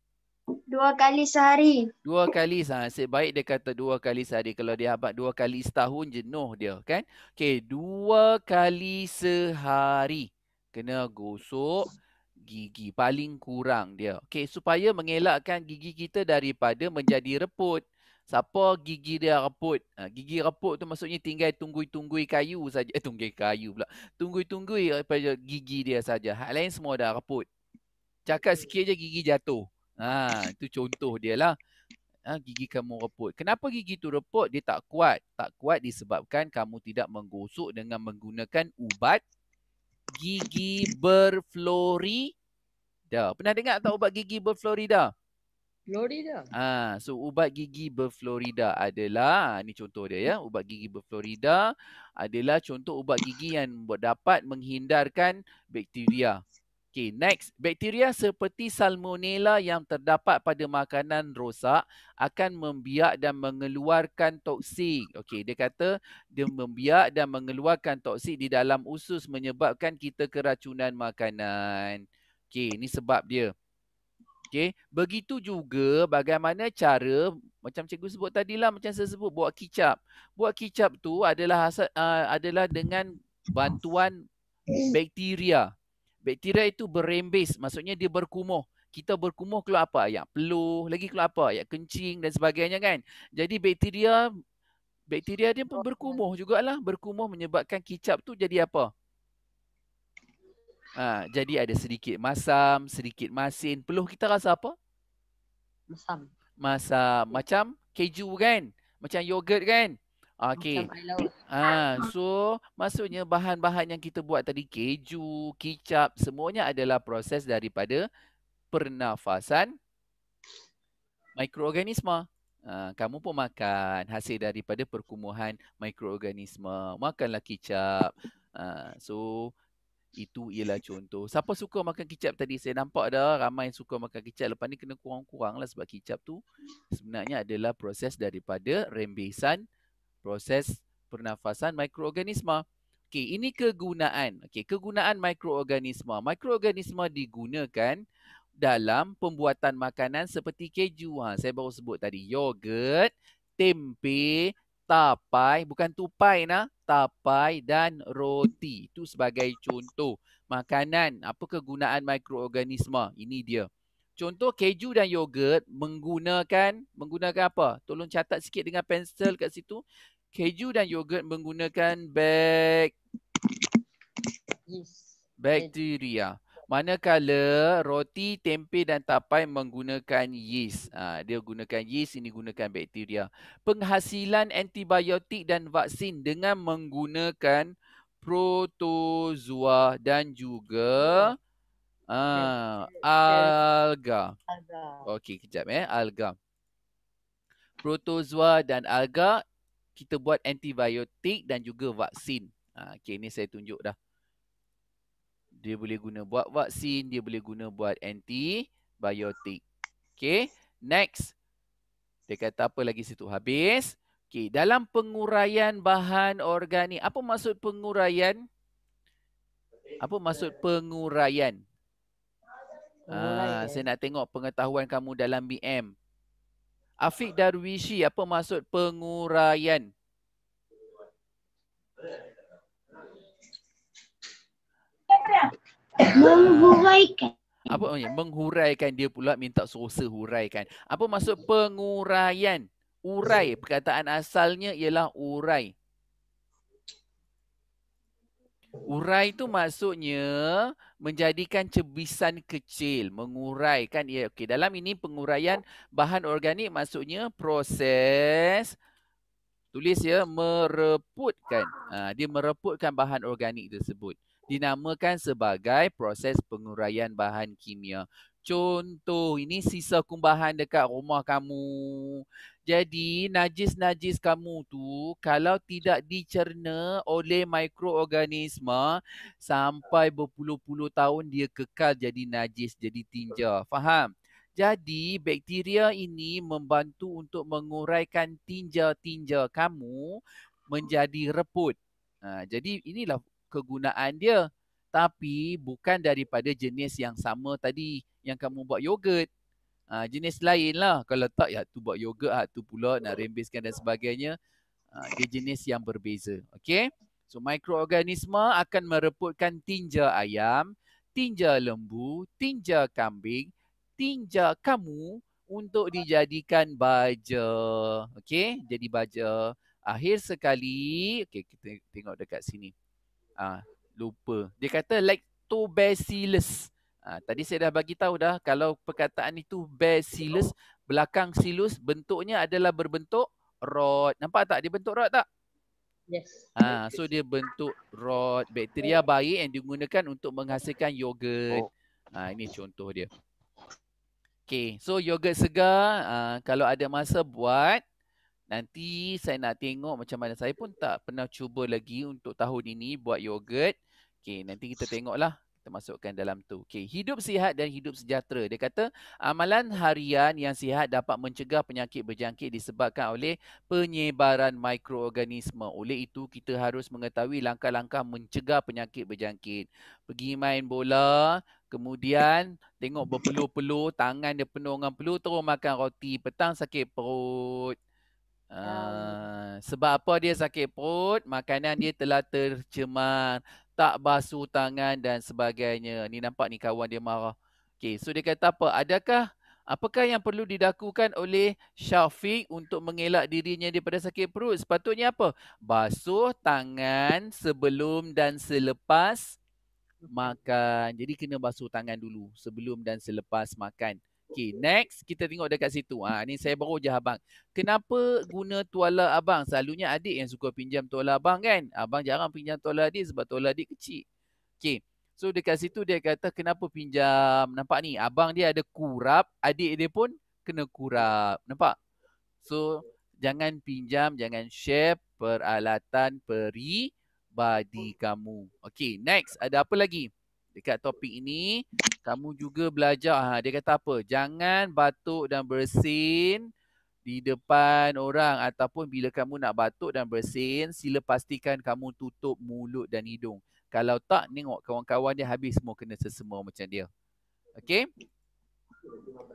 Speaker 6: 2 kali sehari.
Speaker 1: 2 kali. Nasib baik dia kata 2 kali sehari. Kalau dia abad 2 kali setahun, jenuh dia kan. Okey, 2 kali sehari kena gosok gigi. Paling kurang dia. Okey, supaya mengelakkan gigi kita daripada menjadi reput. Siapa gigi dia reput? Gigi reput tu maksudnya tinggal tunggui-tunggui kayu saja. Tunggui kayu pula. Tunggui-tunggui daripada gigi dia saja. Hal lain semua dah reput. Cakap sikit je gigi jatuh. Itu contoh dia lah. Gigi kamu reput. Kenapa gigi tu reput? Dia tak kuat. Tak kuat disebabkan kamu tidak menggosok dengan menggunakan ubat gigi berflorida. Pernah dengar tak ubat gigi berflorida?
Speaker 3: Florida.
Speaker 1: So ubat gigi berflorida adalah, ni contoh dia ya. Ubat gigi berflorida adalah contoh ubat gigi yang dapat menghindarkan bakteria. Okay, next. Bakteria seperti salmonella yang terdapat pada makanan rosak akan membiak dan mengeluarkan toksik. Okay, dia kata dia membiak dan mengeluarkan toksik di dalam usus menyebabkan kita keracunan makanan. Okay, ni sebab dia. Okay, begitu juga bagaimana cara, macam cikgu sebut tadi lah, macam saya sebut, buat kicap. Buat kicap tu adalah dengan bantuan bakteria. Bakteria itu berembes, maksudnya dia berkumuh. Kita berkumuh keluar apa? Ayak peluh, lagi keluar apa? Ayak kencing dan sebagainya kan. Jadi bakteria dia pun berkumuh jugalah. Berkumuh menyebabkan kicap tu jadi apa? Jadi ada sedikit masam, sedikit masin. Peluh kita rasa apa?
Speaker 3: Masam.
Speaker 1: Masam. Macam keju kan? Macam yogurt kan? Okey.
Speaker 3: Macam air laut.
Speaker 1: So maksudnya bahan-bahan yang kita buat tadi, keju, kicap, semuanya adalah proses daripada pernafasan mikroorganisma. Kamu pun makan hasil daripada perkumuhan mikroorganisma. Makanlah kicap. So itu ialah contoh. Siapa suka makan kicap tadi? Saya nampak dah ramai yang suka makan kicap. Lepas ni kena kurang-kurang lah sebab kicap tu sebenarnya adalah proses daripada rembesan proses pernafasan mikroorganisma. Okey, ini kegunaan. Okey, kegunaan mikroorganisma. Mikroorganisma digunakan dalam pembuatan makanan seperti keju. Saya baru sebut tadi. Yogurt, tempe, tapai, bukan tupai nah, tapai dan roti. Itu sebagai contoh makanan. Apa kegunaan mikroorganisma? Ini dia. Contoh keju dan yogurt menggunakan apa? Tolong catat sikit dengan pensel kat situ. Keju dan yogurt menggunakan
Speaker 3: Yes.
Speaker 1: bakteria. Manakala roti, tempe dan tapai menggunakan yeast. Dia gunakan yeast, ini gunakan bakteria. Penghasilan antibiotik dan vaksin dengan menggunakan protozoa dan juga alga. Okey, kejap alga. Protozoa dan alga kita buat antibiotik dan juga vaksin. Okey, ni saya tunjuk dah. Dia boleh guna buat vaksin, dia boleh guna buat antibiotik. Okey, next. Dia kata apa lagi situ? Habis. Okey, dalam penguraian bahan organik. Apa maksud penguraian? Apa maksud penguraian? Saya nak tengok pengetahuan kamu dalam BM. Afiq Darwishi, apa maksud penguraian?
Speaker 2: Menghuraikan.
Speaker 1: Apa menghuraikan, dia pula minta suruh huraikan. Apa maksud penguraian? Urai, perkataan asalnya ialah urai. Urai itu maksudnya menjadikan cebisan kecil, menguraikan. Okey, dalam ini penguraian bahan organik maksudnya proses, tulis ya, mereputkan. Dia mereputkan bahan organik tersebut. Dinamakan sebagai proses penguraian bahan kimia. Contoh, ini sisa kumbahan dekat rumah kamu. Jadi, najis-najis kamu tu kalau tidak dicerna oleh mikroorganisma sampai berpuluh-puluh tahun dia kekal jadi najis, jadi tinja. Faham? Jadi, bakteria ini membantu untuk menguraikan tinja-tinja kamu menjadi reput. Jadi, inilah kegunaan dia. Tapi bukan daripada jenis yang sama tadi yang kamu buat yogurt. Jenis lain lah. Kalau tak, ya tu buat yogurt, tu pula nak rembeskan dan sebagainya. Dia jenis yang berbeza. Okay? So, mikroorganisma akan mereputkan tinja ayam, tinja lembu, tinja kambing, tinja kamu untuk dijadikan baja. Okay? Jadi baja. Akhir sekali, okay, kita tengok dekat sini. Lupa. Dia kata lactobacillus. Tadi saya dah bagi tahu dah, kalau perkataan itu bacillus, belakang silus bentuknya adalah berbentuk rod. Nampak tak dia bentuk rod tak?
Speaker 3: Yes.
Speaker 1: So dia bentuk rod. Bakteria baik yang digunakan untuk menghasilkan yogurt. Ini contoh dia. Okay, so yogurt segar, kalau ada masa buat. Nanti saya nak tengok macam mana. Saya pun tak pernah cuba lagi untuk tahun ini buat yogurt. Okay, nanti kita tengoklah. Kita masukkan dalam tu. Okay, hidup sihat dan hidup sejahtera. Dia kata amalan harian yang sihat dapat mencegah penyakit berjangkit disebabkan oleh penyebaran mikroorganisme. Oleh itu, kita harus mengetahui langkah-langkah mencegah penyakit berjangkit. Pergi main bola, kemudian tengok berpeluh-peluh, tangan dia penuh dengan peluh, terus makan roti. Petang sakit perut. Sebab apa dia sakit perut? Makanan dia telah tercemar, tak basuh tangan dan sebagainya. Ni nampak ni kawan dia marah. Okay, so dia kata apa? Apakah yang perlu dilakukan oleh Syafiq untuk mengelak dirinya daripada sakit perut? Sepatutnya apa? Basuh tangan sebelum dan selepas makan. Jadi kena basuh tangan dulu sebelum dan selepas makan. Okay, next kita tengok dekat situ. Ni saya baru je abang. Kenapa guna tuala abang? Selalunya adik yang suka pinjam tuala abang kan? Abang jarang pinjam tuala adik sebab tuala adik kecil. Okay, so dekat situ dia kata kenapa pinjam. Nampak ni, abang dia ada kurap, adik dia pun kena kurap. Nampak? So, jangan pinjam, jangan share peralatan peribadi kamu. Okay, next. Ada apa lagi? Dekat topik ini, kamu juga belajar. Dia kata apa? Jangan batuk dan bersin di depan orang ataupun bila kamu nak batuk dan bersin, sila pastikan kamu tutup mulut dan hidung. Kalau tak, tengok kawan-kawan dia habis semua kena sesama macam dia. Okay?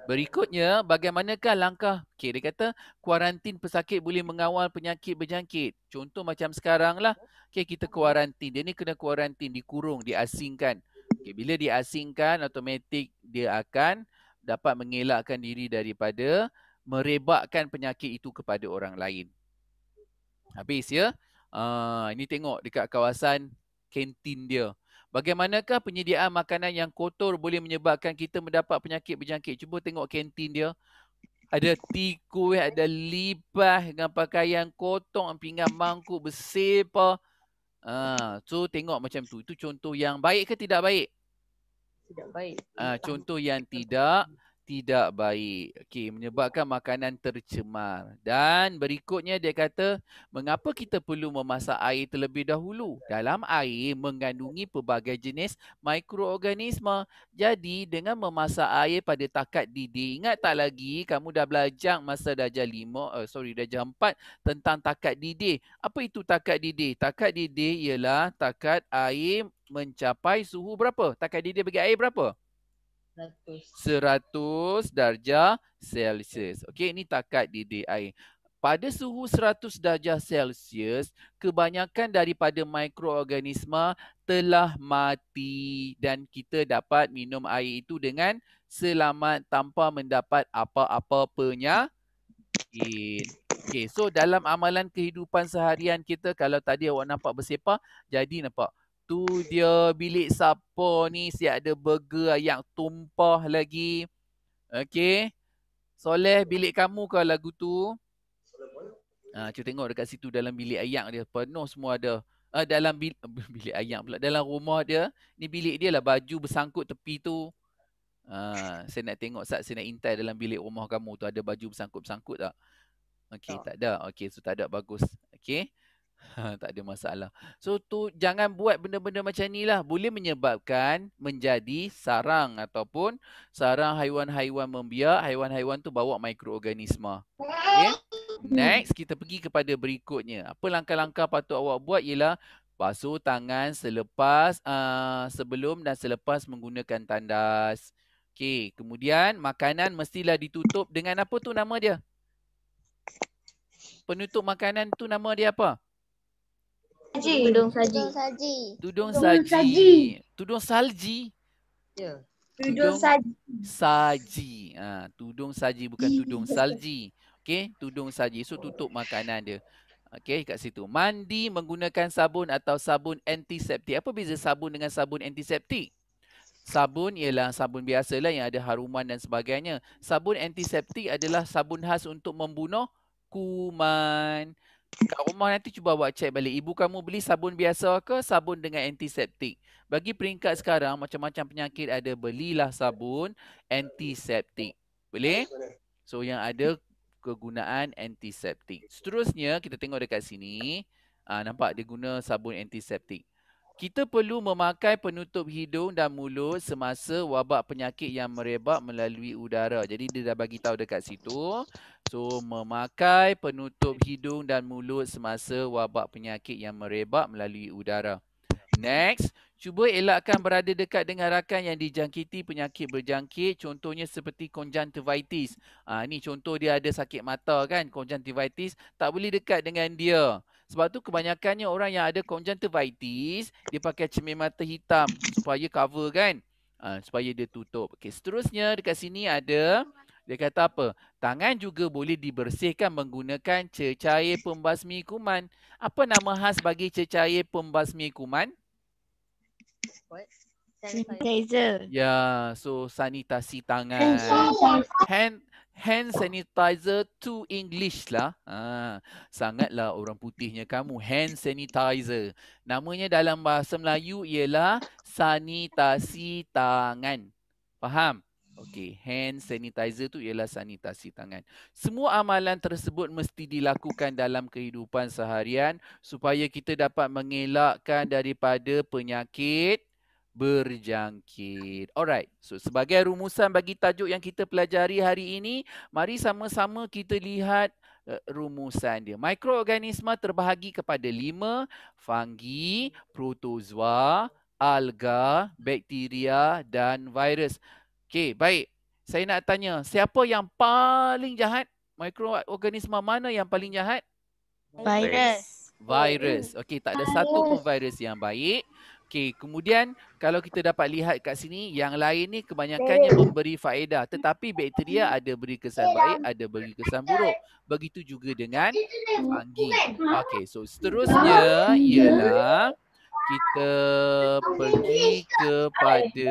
Speaker 1: Berikutnya, bagaimanakah langkah? Okay, dia kata kuarantin pesakit boleh mengawal penyakit berjangkit. Contoh macam sekarang lah. Okay, kita kuarantin. Dia ni kena kuarantin, dikurung, diasingkan. Okay, bila diasingkan, automatik dia akan dapat mengelakkan diri daripada merebakkan penyakit itu kepada orang lain. Habis ya. Ini tengok dekat kawasan kantin dia. Bagaimanakah penyediaan makanan yang kotor boleh menyebabkan kita mendapat penyakit berjangkit? Cuba tengok kantin dia. Ada tikus, ada lipas dengan pakaian kotor, pinggan mangkuk bersepah. So tengok macam tu. Itu contoh yang baik ke tidak baik?
Speaker 3: Tidak baik.
Speaker 1: Contoh yang tidak baik. Okey, menyebabkan makanan tercemar. Dan berikutnya dia kata, mengapa kita perlu memasak air terlebih dahulu? Dalam air mengandungi pelbagai jenis mikroorganisma. Jadi dengan memasak air pada takat didih, ingat tak lagi kamu dah belajar masa darjah 4 tentang takat didih. Apa itu takat didih? Takat didih ialah takat air mencapai suhu berapa? Takat didih bagi air berapa? 100 darjah Celsius. Okey, ini takat didih air. Pada suhu 100 darjah Celsius, kebanyakan daripada mikroorganisma telah mati dan kita dapat minum air itu dengan selamat tanpa mendapat apa-apa penyakit. Okey, so dalam amalan kehidupan seharian kita, kalau tadi awak nampak bersepah, jadi nampak. Tu dia bilik siapa ni siap ada burger yang tumpah lagi. Okey. Soleh, bilik kamu ke lagu tu? Cuba tengok dekat situ dalam bilik ayang dia. Penuh semua ada. Dalam bilik ayang pula. Dalam rumah dia. Ni bilik dia lah, baju bersangkut tepi tu. Saya nak tengok Sat, saya nak intai dalam bilik rumah kamu tu ada baju bersangkut-bersangkut tak? Okey, tak ada. Okey, so tak ada, bagus. Okey. Tak ada masalah. So tu jangan buat benda-benda macam ni lah. Boleh menyebabkan menjadi sarang ataupun sarang haiwan-haiwan membiak. Haiwan-haiwan tu bawa mikroorganisma. Okay? Next, kita pergi kepada berikutnya. Apa langkah-langkah patut awak buat ialah basuh tangan sebelum dan selepas menggunakan tandas. Okay, kemudian makanan mestilah ditutup dengan apa tu nama dia? Penutup makanan tu nama dia apa?
Speaker 5: Tudung saji.
Speaker 1: Tudung saji. Tudung salji.
Speaker 3: Ya.
Speaker 1: Tudung saji. Tudung saji bukan tudung salji. Okey, tudung saji. So tutup makanan dia. Okey, kat situ. Mandi menggunakan sabun atau sabun antiseptik. Apa beza sabun dengan sabun antiseptik? Sabun ialah sabun biasalah yang ada haruman dan sebagainya. Sabun antiseptik adalah sabun khas untuk membunuh kuman. Kat rumah nanti cuba buat cek balik. Ibu kamu beli sabun biasa ke sabun dengan antiseptik? Bagi peringkat sekarang, macam-macam penyakit ada. Belilah sabun antiseptik. Boleh? So, yang ada kegunaan antiseptik. Seterusnya, kita tengok dekat sini. Nampak dia guna sabun antiseptik. Kita perlu memakai penutup hidung dan mulut semasa wabak penyakit yang merebak melalui udara. Jadi dia dah bagi tahu dekat situ. So memakai penutup hidung dan mulut semasa wabak penyakit yang merebak melalui udara. Next, cuba elakkan berada dekat dengan rakan yang dijangkiti penyakit berjangkit. Contohnya seperti conjunctivitis. Ni contoh dia ada sakit mata kan, conjunctivitis. Tak boleh dekat dengan dia. Sebab tu kebanyakannya orang yang ada conjunctivitis, dia pakai cermin mata hitam supaya cover kan. Supaya dia tutup. Okay, seterusnya dekat sini ada, dia kata apa? Tangan juga boleh dibersihkan menggunakan cecair pembasmi kuman. Apa nama khas bagi cecair pembasmi kuman?
Speaker 5: Sanitizer.
Speaker 1: Ya, so sanitasi tangan. Hand sanitizer to English lah. Sangatlah orang putihnya kamu. Hand sanitizer. Namanya dalam bahasa Melayu ialah sanitasi tangan. Faham? Okey, hand sanitizer tu ialah sanitasi tangan. Semua amalan tersebut mesti dilakukan dalam kehidupan seharian supaya kita dapat mengelakkan daripada penyakit berjangkit. Alright, so sebagai rumusan bagi tajuk yang kita pelajari hari ini, mari sama-sama kita lihat rumusan dia. Mikroorganisma terbahagi kepada 5, fungi, protozoa, alga, bakteria dan virus. Okey, baik. Saya nak tanya, siapa yang paling jahat? Mikroorganisma mana yang paling jahat?
Speaker 5: Virus.
Speaker 1: Virus. Okey, tak ada satu pun virus yang baik. Okey, kemudian kalau kita dapat lihat kat sini, yang lain ni kebanyakannya memberi faedah. Tetapi bakteria ada beri kesan baik, ada beri kesan buruk. Begitu juga dengan fungi. Okey, so seterusnya ialah kita pergi kepada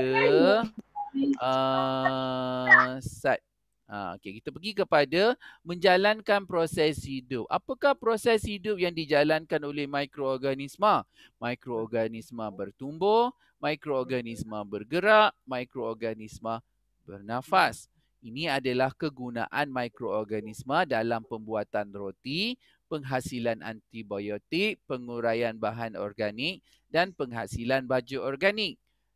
Speaker 1: okey, kita pergi kepada menjalankan proses hidup. Apakah proses hidup yang dijalankan oleh mikroorganisma? Mikroorganisma bertumbuh, mikroorganisma bergerak, mikroorganisma bernafas. Ini adalah kegunaan mikroorganisma dalam pembuatan roti, penghasilan antibiotik, penguraian bahan organik dan penghasilan baju organik.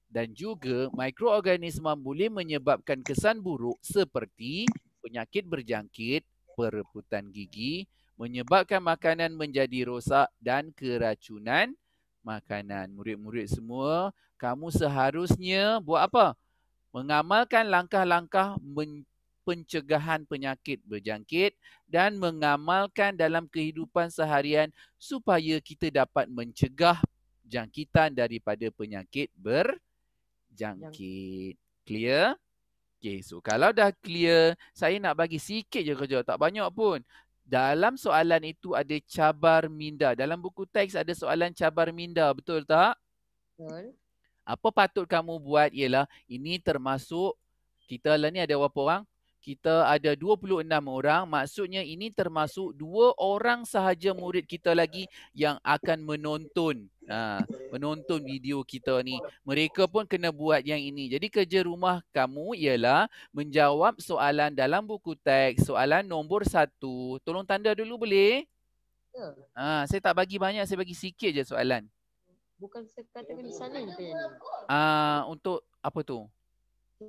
Speaker 1: Dan juga mikroorganisma boleh menyebabkan kesan buruk seperti penyakit berjangkit, perebutan gigi, menyebabkan makanan menjadi rosak dan keracunan makanan. Murid-murid semua, kamu seharusnya buat apa? Mengamalkan langkah-langkah pencegahan penyakit berjangkit dan mengamalkan dalam kehidupan seharian supaya kita dapat mencegah jangkitan daripada penyakit berjangkit. Clear? Okay, so kalau dah clear, saya nak bagi sikit je kerja, tak banyak pun. Dalam soalan itu ada cabar minda. Dalam buku teks ada soalan cabar minda, betul tak?
Speaker 3: Betul.
Speaker 1: Apa patut kamu buat ialah, ini termasuk, kita lah ni ada berapa orang? Kita ada 26 orang, maksudnya ini termasuk 2 orang sahaja murid kita lagi yang akan menonton video kita ni. Mereka pun kena buat yang ini. Jadi kerja rumah kamu ialah menjawab soalan dalam buku teks, soalan nombor 1. Tolong tanda dulu boleh?
Speaker 3: Ya.
Speaker 1: Saya tak bagi banyak, saya bagi sikit je soalan.
Speaker 3: Bukan sekata kena salin ke yang ni?
Speaker 1: Untuk apa tu?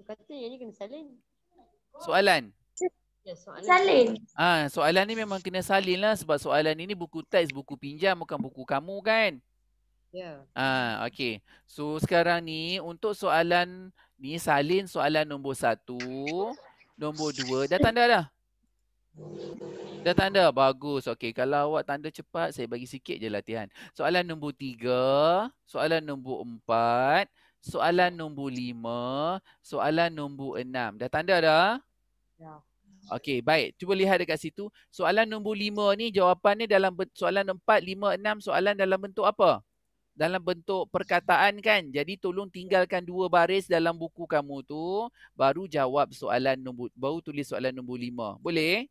Speaker 3: Kata yang ni kena salin.
Speaker 1: Soalan?
Speaker 3: Ya, soalan.
Speaker 6: Salin.
Speaker 1: Soalan ni memang kena salin lah sebab soalan ini buku teks, buku pinjam, bukan buku kamu kan?
Speaker 3: Ya.
Speaker 1: Okey. So sekarang ni untuk soalan ni salin soalan nombor 1, nombor 2. Dah tanda dah? Dah tanda? Bagus. Okey, kalau awak tanda cepat, saya bagi sikit je latihan. Soalan nombor 3, soalan nombor 4, soalan nombor 5, soalan nombor 6. Dah tanda dah?
Speaker 3: Ya.
Speaker 1: Okey, baik. Cuba lihat dekat situ. Soalan nombor 5 ni jawapannya dalam soalan 4, 5, 6 soalan dalam bentuk apa? Dalam bentuk perkataan kan? Jadi tolong tinggalkan 2 baris dalam buku kamu tu, baru jawab soalan nombor, baru tulis soalan nombor 5. Boleh?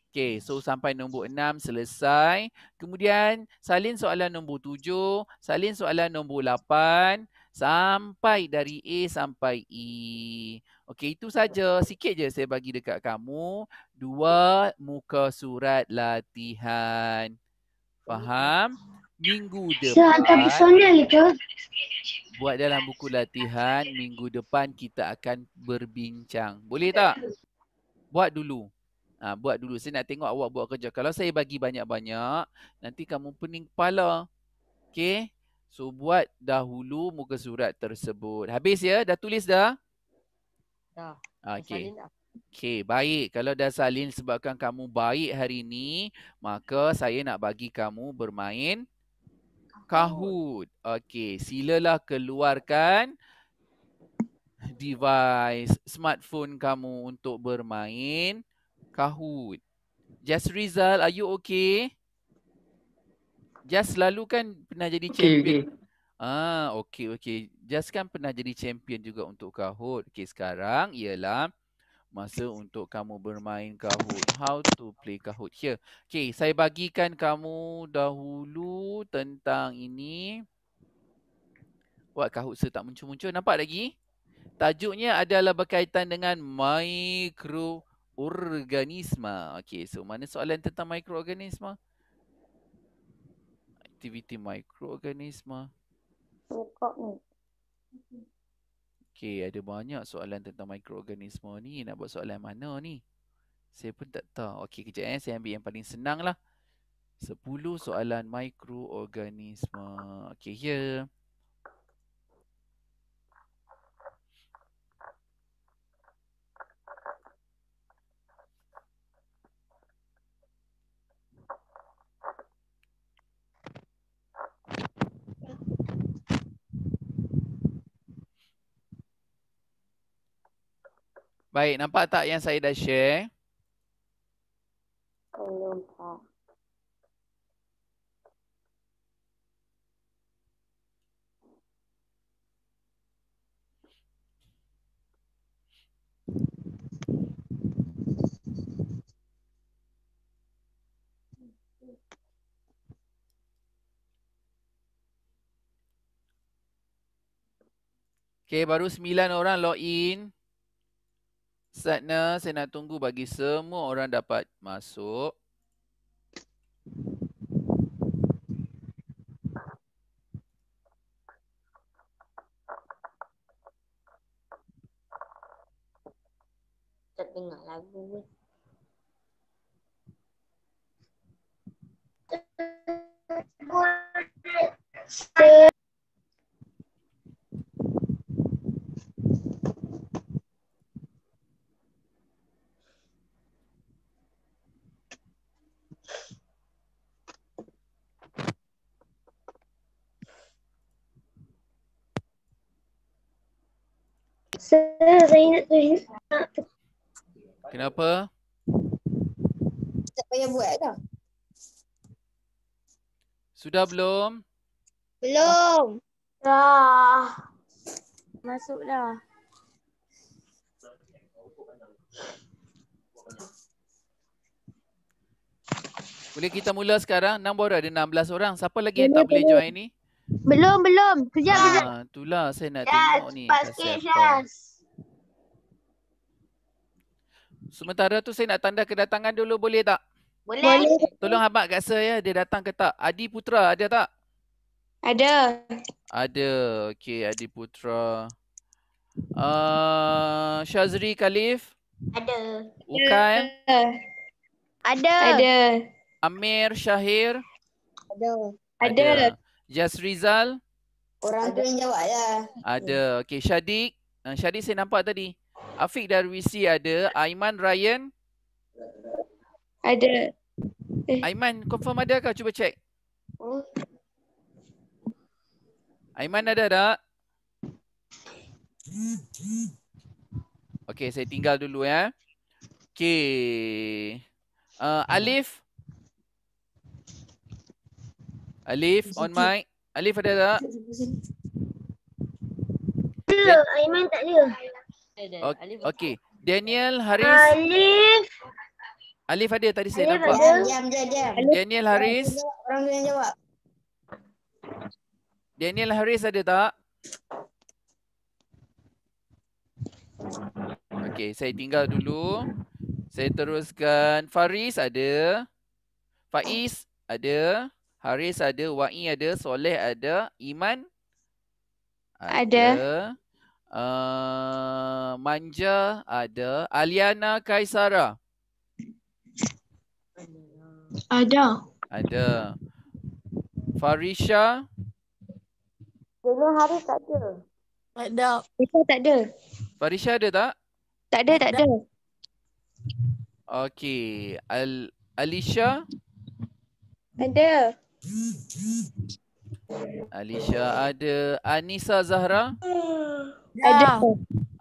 Speaker 1: Okey, so sampai nombor 6 selesai. Kemudian salin soalan nombor 7, salin soalan nombor 8 sampai dari A sampai E. Okey, itu saja. Sikit je saya bagi dekat kamu. 2 muka surat latihan. Faham? Minggu
Speaker 2: Hantar
Speaker 1: depan,
Speaker 2: personal ke?
Speaker 1: buat dalam buku latihan, minggu depan kita akan berbincang. Boleh tak? Buat dulu. Buat dulu. Saya nak tengok awak buat kerja. Kalau saya bagi banyak-banyak, nanti kamu pening kepala. Okey? So, buat dahulu muka surat tersebut. Habis ya? Dah tulis dah?
Speaker 3: Dah.
Speaker 1: Okey.
Speaker 3: Salin dah.
Speaker 1: Okey, baik. Kalau dah salin sebabkan kamu baik hari ni, maka saya nak bagi kamu bermain Kahoot. Okey, silalah keluarkan device smartphone kamu untuk bermain Kahoot. Just Rizal, are you okay? Just selalu kan pernah jadi champion. Okey. Jas kan pernah jadi champion juga untuk Kahoot. Okey, sekarang ialah masa untuk kamu bermain Kahoot. How to play Kahoot here. Okey, saya bagikan kamu dahulu tentang ini. Buat Kahoot tak muncul-muncul. Nampak lagi? Tajuknya adalah berkaitan dengan mikroorganisma. Okey, so mana soalan tentang mikroorganisma? Aktiviti mikroorganisma. Okey, ada banyak soalan tentang mikroorganisma ni. Nak buat soalan mana ni? Saya pun tak tahu. Okey, kejap saya ambil yang paling senang lah. 10 soalan mikroorganisma. Okey, here. Baik, nampak tak yang saya dah share?
Speaker 6: Belum, Pak.
Speaker 1: Okey, baru 9 orang login. Satna, saya nak tunggu bagi semua orang dapat masuk.
Speaker 6: Tak dengar lagu.
Speaker 2: Saya nak tulis.
Speaker 1: Kenapa?
Speaker 6: Tak payah buat dah.
Speaker 1: Sudah belum?
Speaker 6: Belum.
Speaker 5: Dah. Masuk dah.
Speaker 1: Boleh kita mula sekarang? Baru ada 16 orang. Siapa lagi yang tak boleh join ni?
Speaker 6: Belum. Kejap.
Speaker 1: Itulah saya nak
Speaker 4: Syaz,
Speaker 1: tengok ni.
Speaker 4: cepat
Speaker 1: Kasih
Speaker 4: sikit
Speaker 1: apa.
Speaker 4: Syaz.
Speaker 1: Sementara tu saya nak tanda kedatangan dulu, boleh tak?
Speaker 4: Boleh?
Speaker 1: Tolong habaq kat saya dia datang ke tak. Adi Putra ada tak?
Speaker 6: Ada.
Speaker 1: Ada. Okey, Adi Putra. Syazri Khalif,
Speaker 4: Ada.
Speaker 1: Ukai,
Speaker 6: Ada.
Speaker 1: Amir Syahir,
Speaker 6: Ada.
Speaker 1: Jas Rizal,
Speaker 6: Orang tu yang jawab lah.
Speaker 1: ada. Okey, Syadik. Syadik saya nampak tadi. Afiq Darwisi ada. Aiman Ryan.
Speaker 6: Ada.
Speaker 1: Aiman confirm ada ke? Cuba check. Aiman ada tak? Okey, saya tinggal dulu ya. Okey. Alif. Alif on mic. Alif ada tak?
Speaker 2: Belum, Aiman tak ada.
Speaker 3: Alif
Speaker 1: Okey. Daniel Haris.
Speaker 2: Alif.
Speaker 1: Alif ada tadi saya
Speaker 2: Alif
Speaker 1: nampak.
Speaker 2: ada.
Speaker 6: Diam.
Speaker 1: Daniel Haris.
Speaker 6: Orang tu yang jawab.
Speaker 1: Daniel Haris ada tak? Okey, saya tinggal dulu. Saya teruskan. Faris ada. Faiz ada. Haris ada. Wa'i ada. Soleh ada. Iman ada. Manja ada. Aliana Kaisara ada. Farisha.
Speaker 6: Dulu hari tak ada.
Speaker 5: Ada.
Speaker 6: Kita tak ada.
Speaker 1: Farisha ada tak?
Speaker 6: Tak ada.
Speaker 1: Okey. Alisha.
Speaker 6: Ada.
Speaker 1: Alisha ada. Anissa Zahra
Speaker 6: Ada.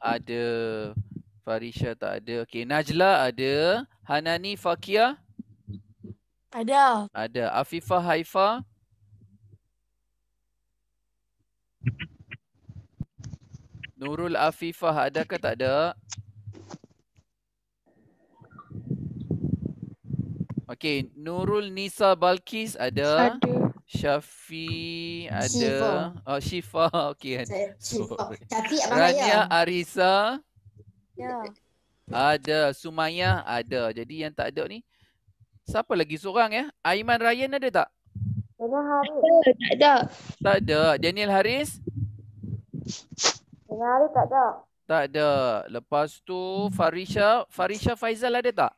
Speaker 1: ada. Farisha tak ada. Okey, Najla ada. Hanani Fakia
Speaker 5: Ada.
Speaker 1: ada. Afifah Haifa Nurul Afifah ada ke tak ada? Okey, Nurul Nisa Balkis ada?
Speaker 6: Ada.
Speaker 1: Syafi ada?
Speaker 7: Syifa.
Speaker 1: Oh, Syifa. Okey.
Speaker 7: Syifa.
Speaker 1: Sorry.
Speaker 7: Tapi Abang
Speaker 1: Rania
Speaker 7: Raya.
Speaker 1: Arisa
Speaker 5: Ya.
Speaker 1: ada. Sumayah ada. Jadi yang tak ada ni, siapa lagi seorang ya? Aiman Ryan ada tak?
Speaker 6: Tak ada.
Speaker 1: Tak ada. Daniel Haris?
Speaker 5: Tak ada.
Speaker 1: Tak ada. Lepas tu Farisha Faizal ada tak?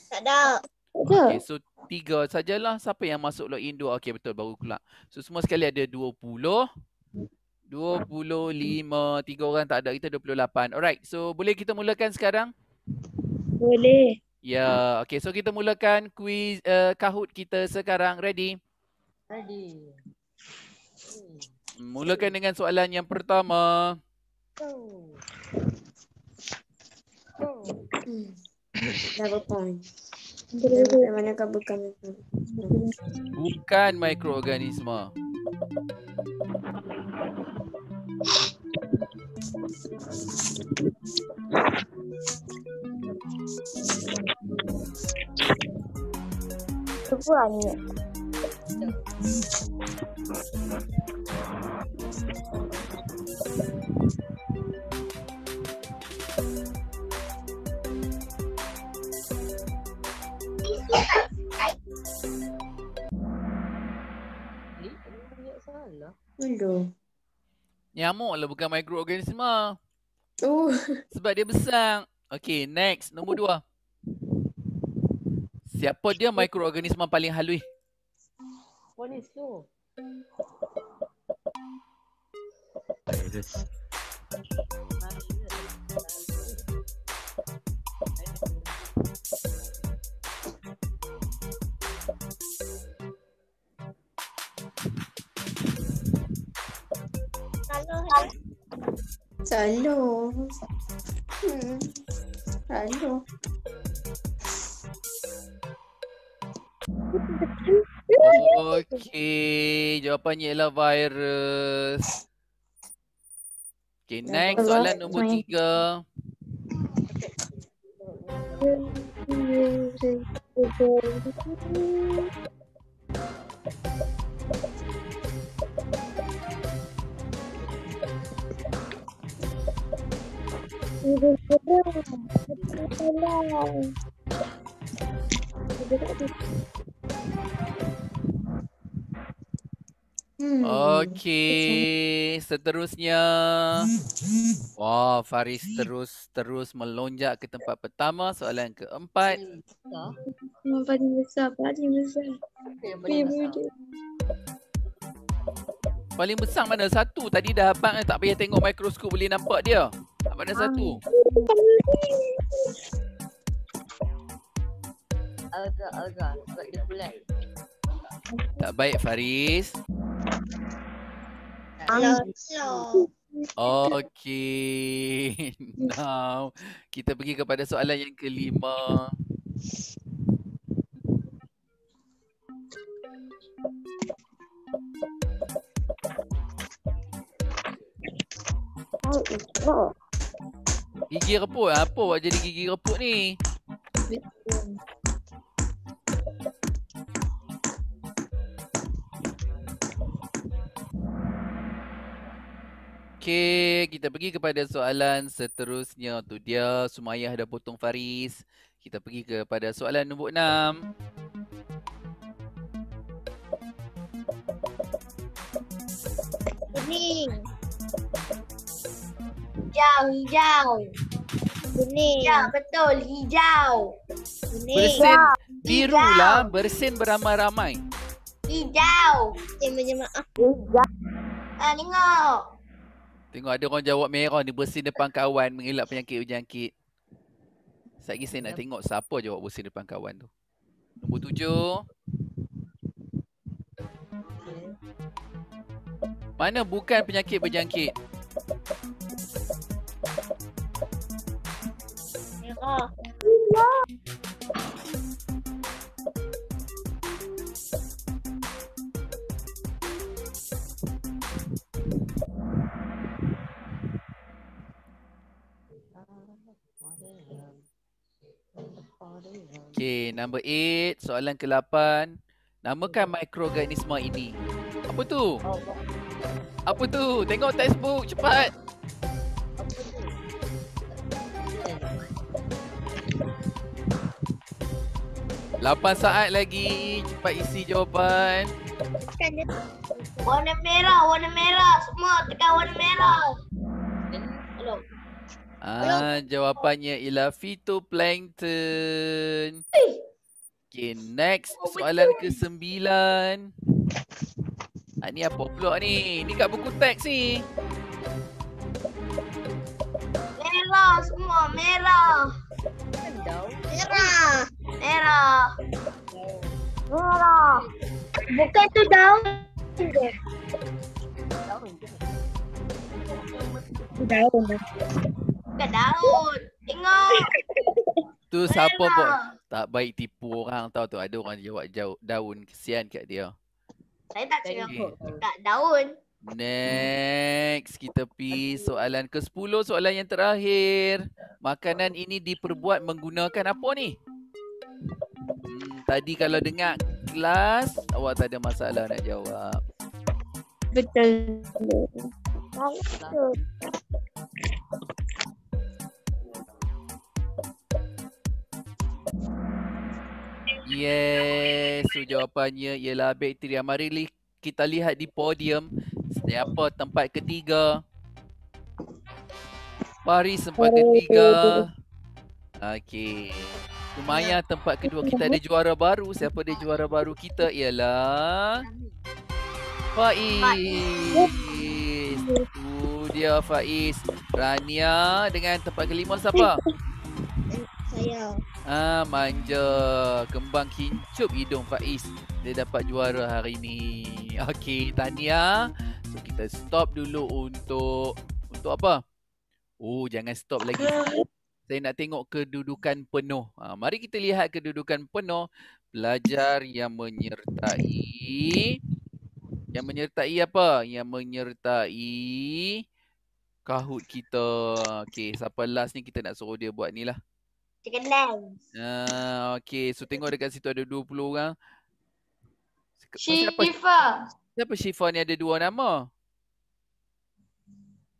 Speaker 4: Tak ada.
Speaker 6: Tak ada.
Speaker 1: Okay, so 3 sajalah. Siapa yang masuk login 2? Okey, betul, baru keluar. So semua sekali ada 20, 25, 3 orang tak ada, kita 28. Alright, so boleh kita mulakan sekarang?
Speaker 6: Boleh.
Speaker 1: Ya, okey. So kita mulakan quiz Kahoot kita sekarang. Ready?
Speaker 3: Ready.
Speaker 1: Mulakan dengan soalan yang pertama.
Speaker 3: Go. Go.
Speaker 7: Double point. Manakah bukan?
Speaker 1: Bukan mikroorganisma.
Speaker 5: Sebuah ni.
Speaker 3: Banyak salah.
Speaker 7: Aduh.
Speaker 1: Nyamuk lah, bukan mikroorganisma.
Speaker 7: Oh.
Speaker 1: Sebab dia besar. Okey, next. Nombor 2. Siapa dia mikroorganisma paling halus?
Speaker 3: One is slow.
Speaker 7: Selalu. Selalu.
Speaker 1: Okey, jawapannya ialah virus. Okey, next soalan nombor 3. Okey, seterusnya. Wah, Faris terus melonjak ke tempat pertama. Soalan keempat.
Speaker 6: Paling besar.
Speaker 3: Yang paling besar.
Speaker 1: Paling besar mana? Satu. Tadi dah abang tak payah tengok mikroskop boleh nampak dia. Abang dah satu.
Speaker 3: Alga. Sebab dia bulat.
Speaker 1: Tak baik, Faris.
Speaker 4: Slow.
Speaker 1: Okey. Now, kita pergi kepada soalan yang kelima. Gigi reput. Apa buat jadi gigi reput ni? Okey, kita pergi kepada soalan seterusnya. Tu dia, Sumayah dah potong Faris. Kita pergi kepada soalan nombor 6.
Speaker 4: Kuning. Hijau. Kuning. Ya, betul. Hijau. Kuning.
Speaker 1: Bersin biru lah, bersin beramai-ramai.
Speaker 4: Hijau. Berjemaah. Tengok.
Speaker 1: Tengok ada orang jawab merah ni, bersin depan kawan, mengelak penyakit berjangkit. Sekejap saya nak tengok siapa jawab bersin depan kawan tu. Nombor 7. Mana bukan penyakit berjangkit?
Speaker 4: Merah.
Speaker 1: number 8, soalan ke-8. Namakan mikroorganisma ini. Apa tu? Apa tu? Tengok textbook cepat. 8 saat lagi. Cepat isi jawapan.
Speaker 4: Warna merah. Semua tekan warna merah. Hello.
Speaker 1: Jawapannya ialah phytoplankton. Okay, next soalan ke-9. Ni apa pula ni? Ni kat buku teks ni.
Speaker 4: Merah semua, merah. Merah. Bukan tu daun je. Bukan daun. Tengok.
Speaker 1: Tu siapa pun tak baik tipu orang tahu tu. Ada orang jawab daun. Kesian kat dia.
Speaker 4: Saya tak cakap dekat daun.
Speaker 1: Next, kita pergi soalan ke-10, soalan yang terakhir. Makanan ini diperbuat menggunakan apa ni? Tadi kalau dengar kelas, awak tak ada masalah nak jawab.
Speaker 6: Betul.
Speaker 1: Yes, so jawapannya ialah bakteria. Mari kita lihat di podium. Siapa tempat ketiga? Paris tempat ketiga. Okey. Lumayan tempat kedua. Kita ada juara baru. Siapa dia juara baru kita ialah Faiz. Tu dia Faiz. Rania dengan tempat kelima siapa?
Speaker 4: Saya.
Speaker 1: Manja. Kembang kincup hidung Faiz. Dia dapat juara hari ni. Okey, tahniah. So kita stop dulu untuk apa? Oh, jangan stop lagi. Saya nak tengok kedudukan penuh. Mari kita lihat kedudukan penuh pelajar yang menyertai apa? Yang menyertai Kahoot kita. Okey, siapa last ni kita nak suruh dia buat ni lah.
Speaker 4: Chicken dance.
Speaker 1: Okey, so tengok dekat situ ada 20 orang. Siapa Syifa ni ada 2 nama?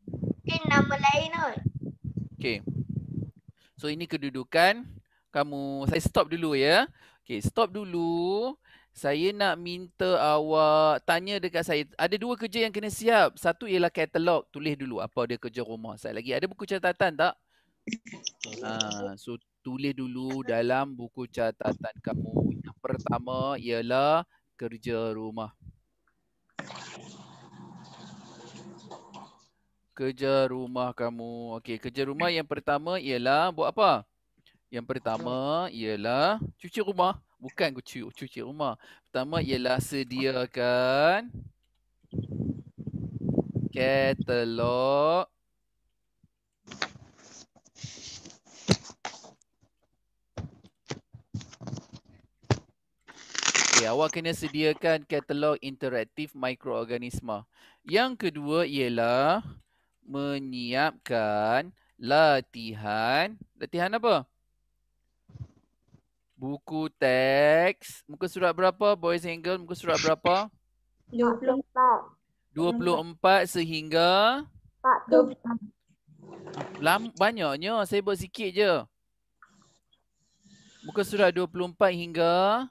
Speaker 4: Mungkin nama lain kot.
Speaker 1: Okey. So ini kedudukan kamu. Saya stop dulu ya. Okey, stop dulu. Saya nak minta awak tanya dekat saya. Ada 2 kerja yang kena siap. Satu ialah katalog. Tulis dulu apa dia kerja rumah. Saya lagi ada buku catatan tak? So tulis dulu dalam buku catatan kamu. Yang pertama ialah kerja rumah. Kerja rumah kamu. Okey, kerja rumah yang pertama ialah buat apa? Yang pertama ialah cuci rumah. Bukan cuci rumah. Pertama ialah sediakan katalog awak kena sediakan katalog interaktif mikroorganisma. Yang kedua ialah menyiapkan latihan. Latihan apa? Buku teks. Muka surat berapa boys and girls? Muka surat berapa?
Speaker 6: 24.
Speaker 1: 24 sehingga
Speaker 6: 40.
Speaker 1: Banyaknya. Saya buat sikit je. Muka surat 24 hingga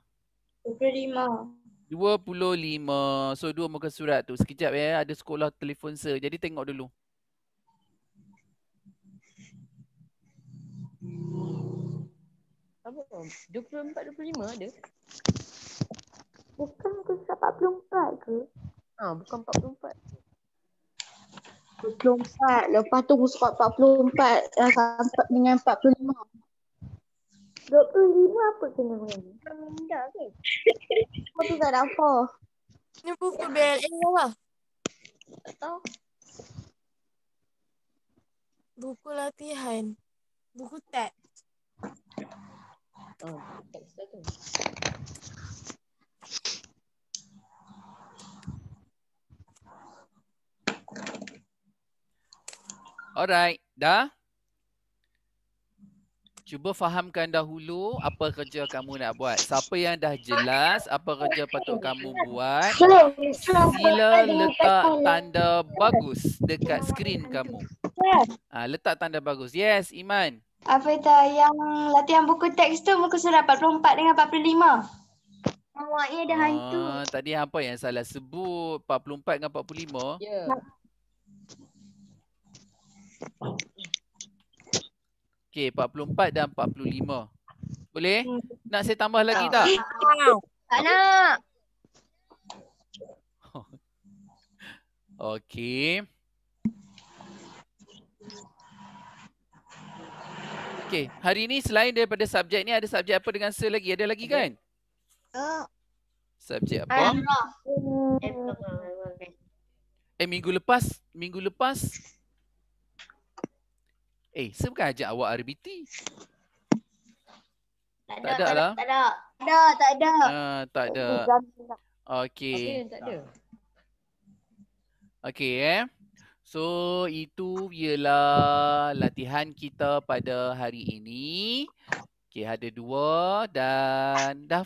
Speaker 6: 25.
Speaker 1: 25. So 2 muka surat tu. Sekejap ya. Ada sekolah telefon sir. Jadi tengok dulu.
Speaker 3: Apa? 24, 25 ada?
Speaker 6: Bukan muka surat 44 ke?
Speaker 3: Bukan 44.
Speaker 6: 24. Lepas tu muka surat 44 sampai dengan 45. 25 apa kena dengan ni?
Speaker 4: Benda ke?
Speaker 6: Apa tu tak ada apa?
Speaker 5: Ni buku BLA lah.
Speaker 3: Tak tahu.
Speaker 5: Buku latihan. Buku teks.
Speaker 3: Teks tu.
Speaker 1: Alright. Dah? Cuba fahamkan dahulu apa kerja kamu nak buat. Siapa yang dah jelas apa kerja patut kamu buat, sila letak tanda bagus dekat skrin kamu. Letak tanda bagus. Yes, Iman.
Speaker 7: Apa itu yang latihan buku teks tu muka surat 44 dengan 45. Awaknya dah hantu.
Speaker 1: Tadi apa yang salah sebut? 44 dengan 45?
Speaker 3: Ya.
Speaker 1: Okey, 44 dan 45. Boleh? Nak saya tambah lagi tak?
Speaker 4: Tak nak.
Speaker 1: Okey. Okey, hari ni selain daripada subjek ni ada subjek apa dengan Sir lagi? Ada lagi kan? Subjek apa? Minggu lepas Sir bukan ajak awak RBT. Tak ada lah.
Speaker 4: Tak ada.
Speaker 1: Tak ada. Okey.
Speaker 3: Tak ada.
Speaker 1: Okey So itu ialah latihan kita pada hari ini. Okey, ada 2 dan dah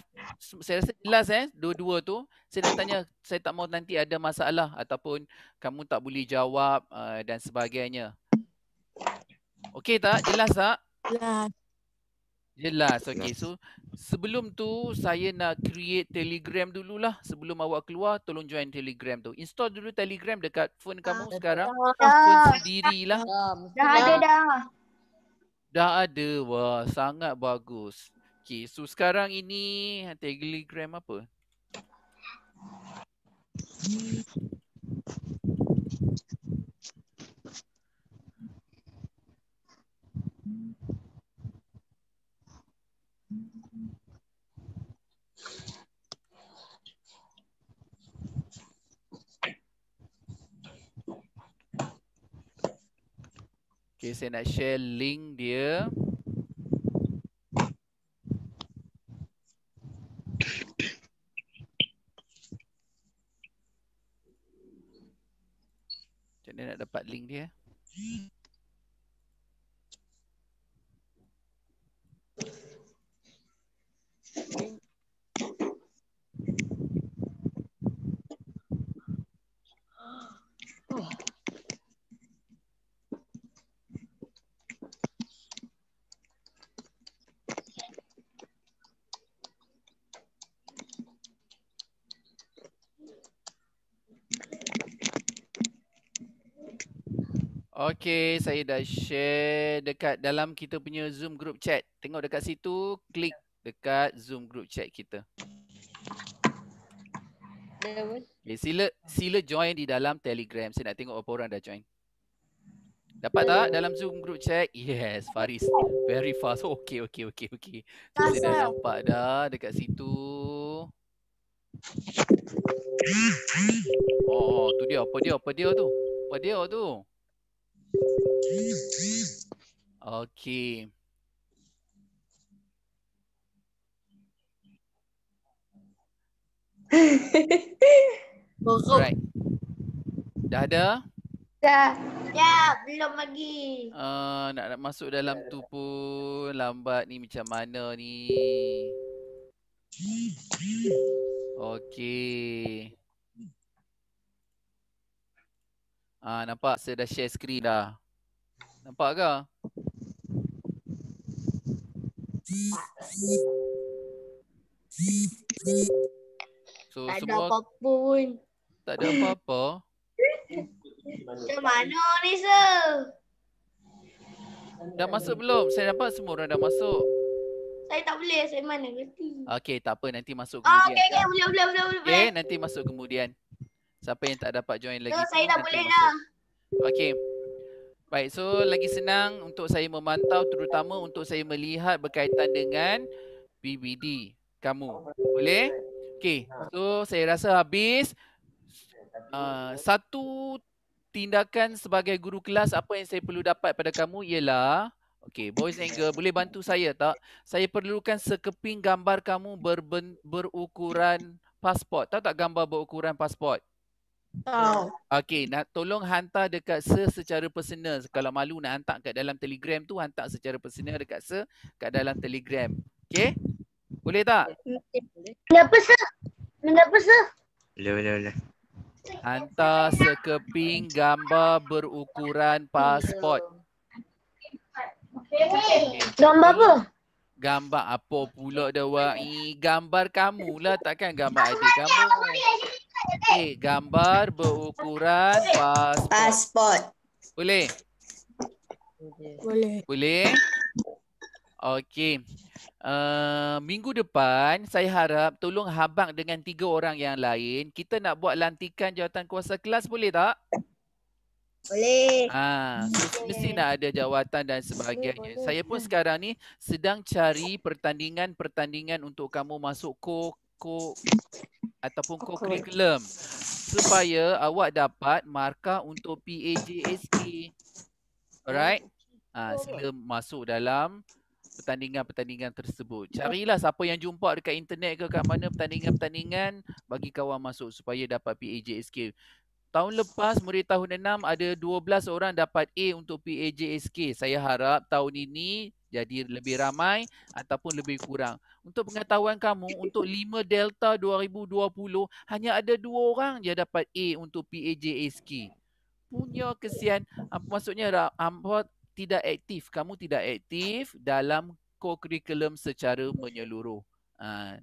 Speaker 1: saya rasa jelas dua-dua tu. Saya nak tanya, saya tak mahu nanti ada masalah ataupun kamu tak boleh jawab dan sebagainya. Okey tak? Jelas tak?
Speaker 5: Jelas.
Speaker 1: Jelas. Okey. So sebelum tu saya nak create Telegram dululah. Sebelum awak keluar tolong join Telegram tu. Install dulu Telegram dekat phone kamu sekarang. Phone sendirilah.
Speaker 4: Dah ada dah.
Speaker 1: Dah ada. Wah, sangat bagus. Okey, so sekarang ini Telegram apa? Okay, saya nak share link dia. Macam mana nak dapat link dia? Okay, saya dah share dekat dalam kita punya Zoom group chat. Tengok dekat situ, klik dekat Zoom group chat kita. Okay, sila join di dalam Telegram. Saya nak tengok berapa orang dah join. Dapat tak dalam Zoom group chat? Yes, Faris. Very fast. Oh, okay. So, saya dah nampak dah dekat situ. Oh, tu dia. Apa dia tu? Okay. Alright. Dah ada?
Speaker 4: Dah. Ya, belum lagi.
Speaker 1: Nak masuk dalam tu pun lambat ni, macam mana ni? Okay. Nampak saya dah share screen dah. Nampak ke? So,
Speaker 4: Tak ada
Speaker 1: semua
Speaker 4: apa-apa pun.
Speaker 1: tak ada apa-apa.
Speaker 4: Macam mana ni, Sir?
Speaker 1: Dah masuk belum? Saya nampak semua orang dah masuk.
Speaker 4: Saya tak boleh. Saya mana ngerti.
Speaker 1: Okay, tak apa. Nanti masuk kemudian.
Speaker 4: Okay. Boleh.
Speaker 1: Okay, nanti masuk kemudian. Siapa yang tak dapat join lagi?
Speaker 4: Sir, saya tak
Speaker 1: nanti
Speaker 4: boleh
Speaker 1: masuk.
Speaker 4: dah.
Speaker 1: Okay. Baik, so lagi senang untuk saya memantau, terutama untuk saya melihat berkaitan dengan PBD kamu. Boleh? Okay, so saya rasa habis. Satu tindakan sebagai guru kelas, apa yang saya perlu dapat pada kamu ialah, okay, boys and girls, boleh bantu saya tak? Saya perlukan sekeping gambar kamu berukuran pasport. Tahu tak gambar berukuran pasport?
Speaker 5: Tahu.
Speaker 1: Okey, nak tolong hantar dekat secara personal. Kalau malu nak hantar kat dalam Telegram tu, hantar secara personal dekat kat dalam Telegram. Okey? Boleh tak?
Speaker 2: Kenapa sir? Kenapa sir?
Speaker 8: Boleh.
Speaker 1: Hantar sekeping gambar berukuran pasport.
Speaker 2: Gambar apa?
Speaker 1: Gambar apa pula dah Wai? Gambar kamu lah, takkan gambar adik kamu. Gambar berukuran pasport. Boleh?
Speaker 5: Boleh.
Speaker 1: Boleh? Okey. Minggu depan saya harap tolong habang dengan 3 orang yang lain. Kita nak buat lantikan jawatan kuasa kelas, boleh tak?
Speaker 4: Boleh.
Speaker 1: Mesti nak ada jawatan dan sebagainya. Saya pun sekarang ni sedang cari pertandingan untuk kamu masuk ataupun co-curriculum supaya awak dapat markah untuk PAJSK. Alright? Sila masuk dalam pertandingan-pertandingan tersebut. Carilah siapa yang jumpa dekat internet ke kat mana pertandingan-pertandingan, bagi kawan masuk supaya dapat PAJSK. Tahun lepas murid tahun 6 ada 12 orang dapat A untuk PAJSK. Saya harap tahun ini jadi lebih ramai ataupun lebih kurang. Untuk pengetahuan kamu, untuk 5 Delta 2020 hanya ada 2 orang je dapat A untuk PAJSK. Punya kesian. Maksudnya tidak aktif. Kamu tidak aktif dalam co-curriculum secara menyeluruh.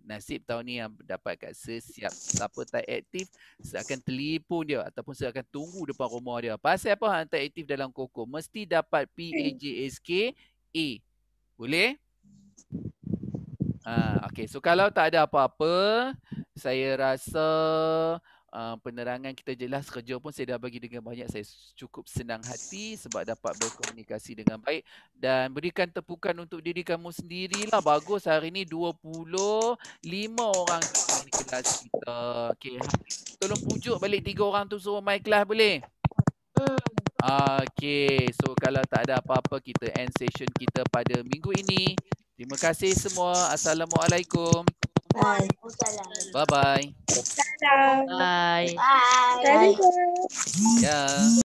Speaker 1: Nasib tahun ni yang dapat kat siap. Siapa tak aktif, saya akan telefon dia ataupun saya akan tunggu depan rumah dia. Pasal apa hang tak aktif dalam koko? Mesti dapat PAJSK A. Boleh? Okay. So kalau tak ada apa-apa, saya rasa penerangan kita jelas. Kerja pun saya dah bagi dengan banyak. Saya cukup senang hati sebab dapat berkomunikasi dengan baik. Dan berikan tepukan untuk diri kamu sendirilah. Bagus hari ni 25 orang di kelas kita. Okay. Tolong pujuk balik 3 orang tu suruh main kelas, boleh? Okay. So kalau tak ada apa-apa, kita end session kita pada minggu ini. Terima kasih semua. Assalamualaikum. Bye-bye.
Speaker 3: Bye.
Speaker 4: Bye.
Speaker 1: Ya.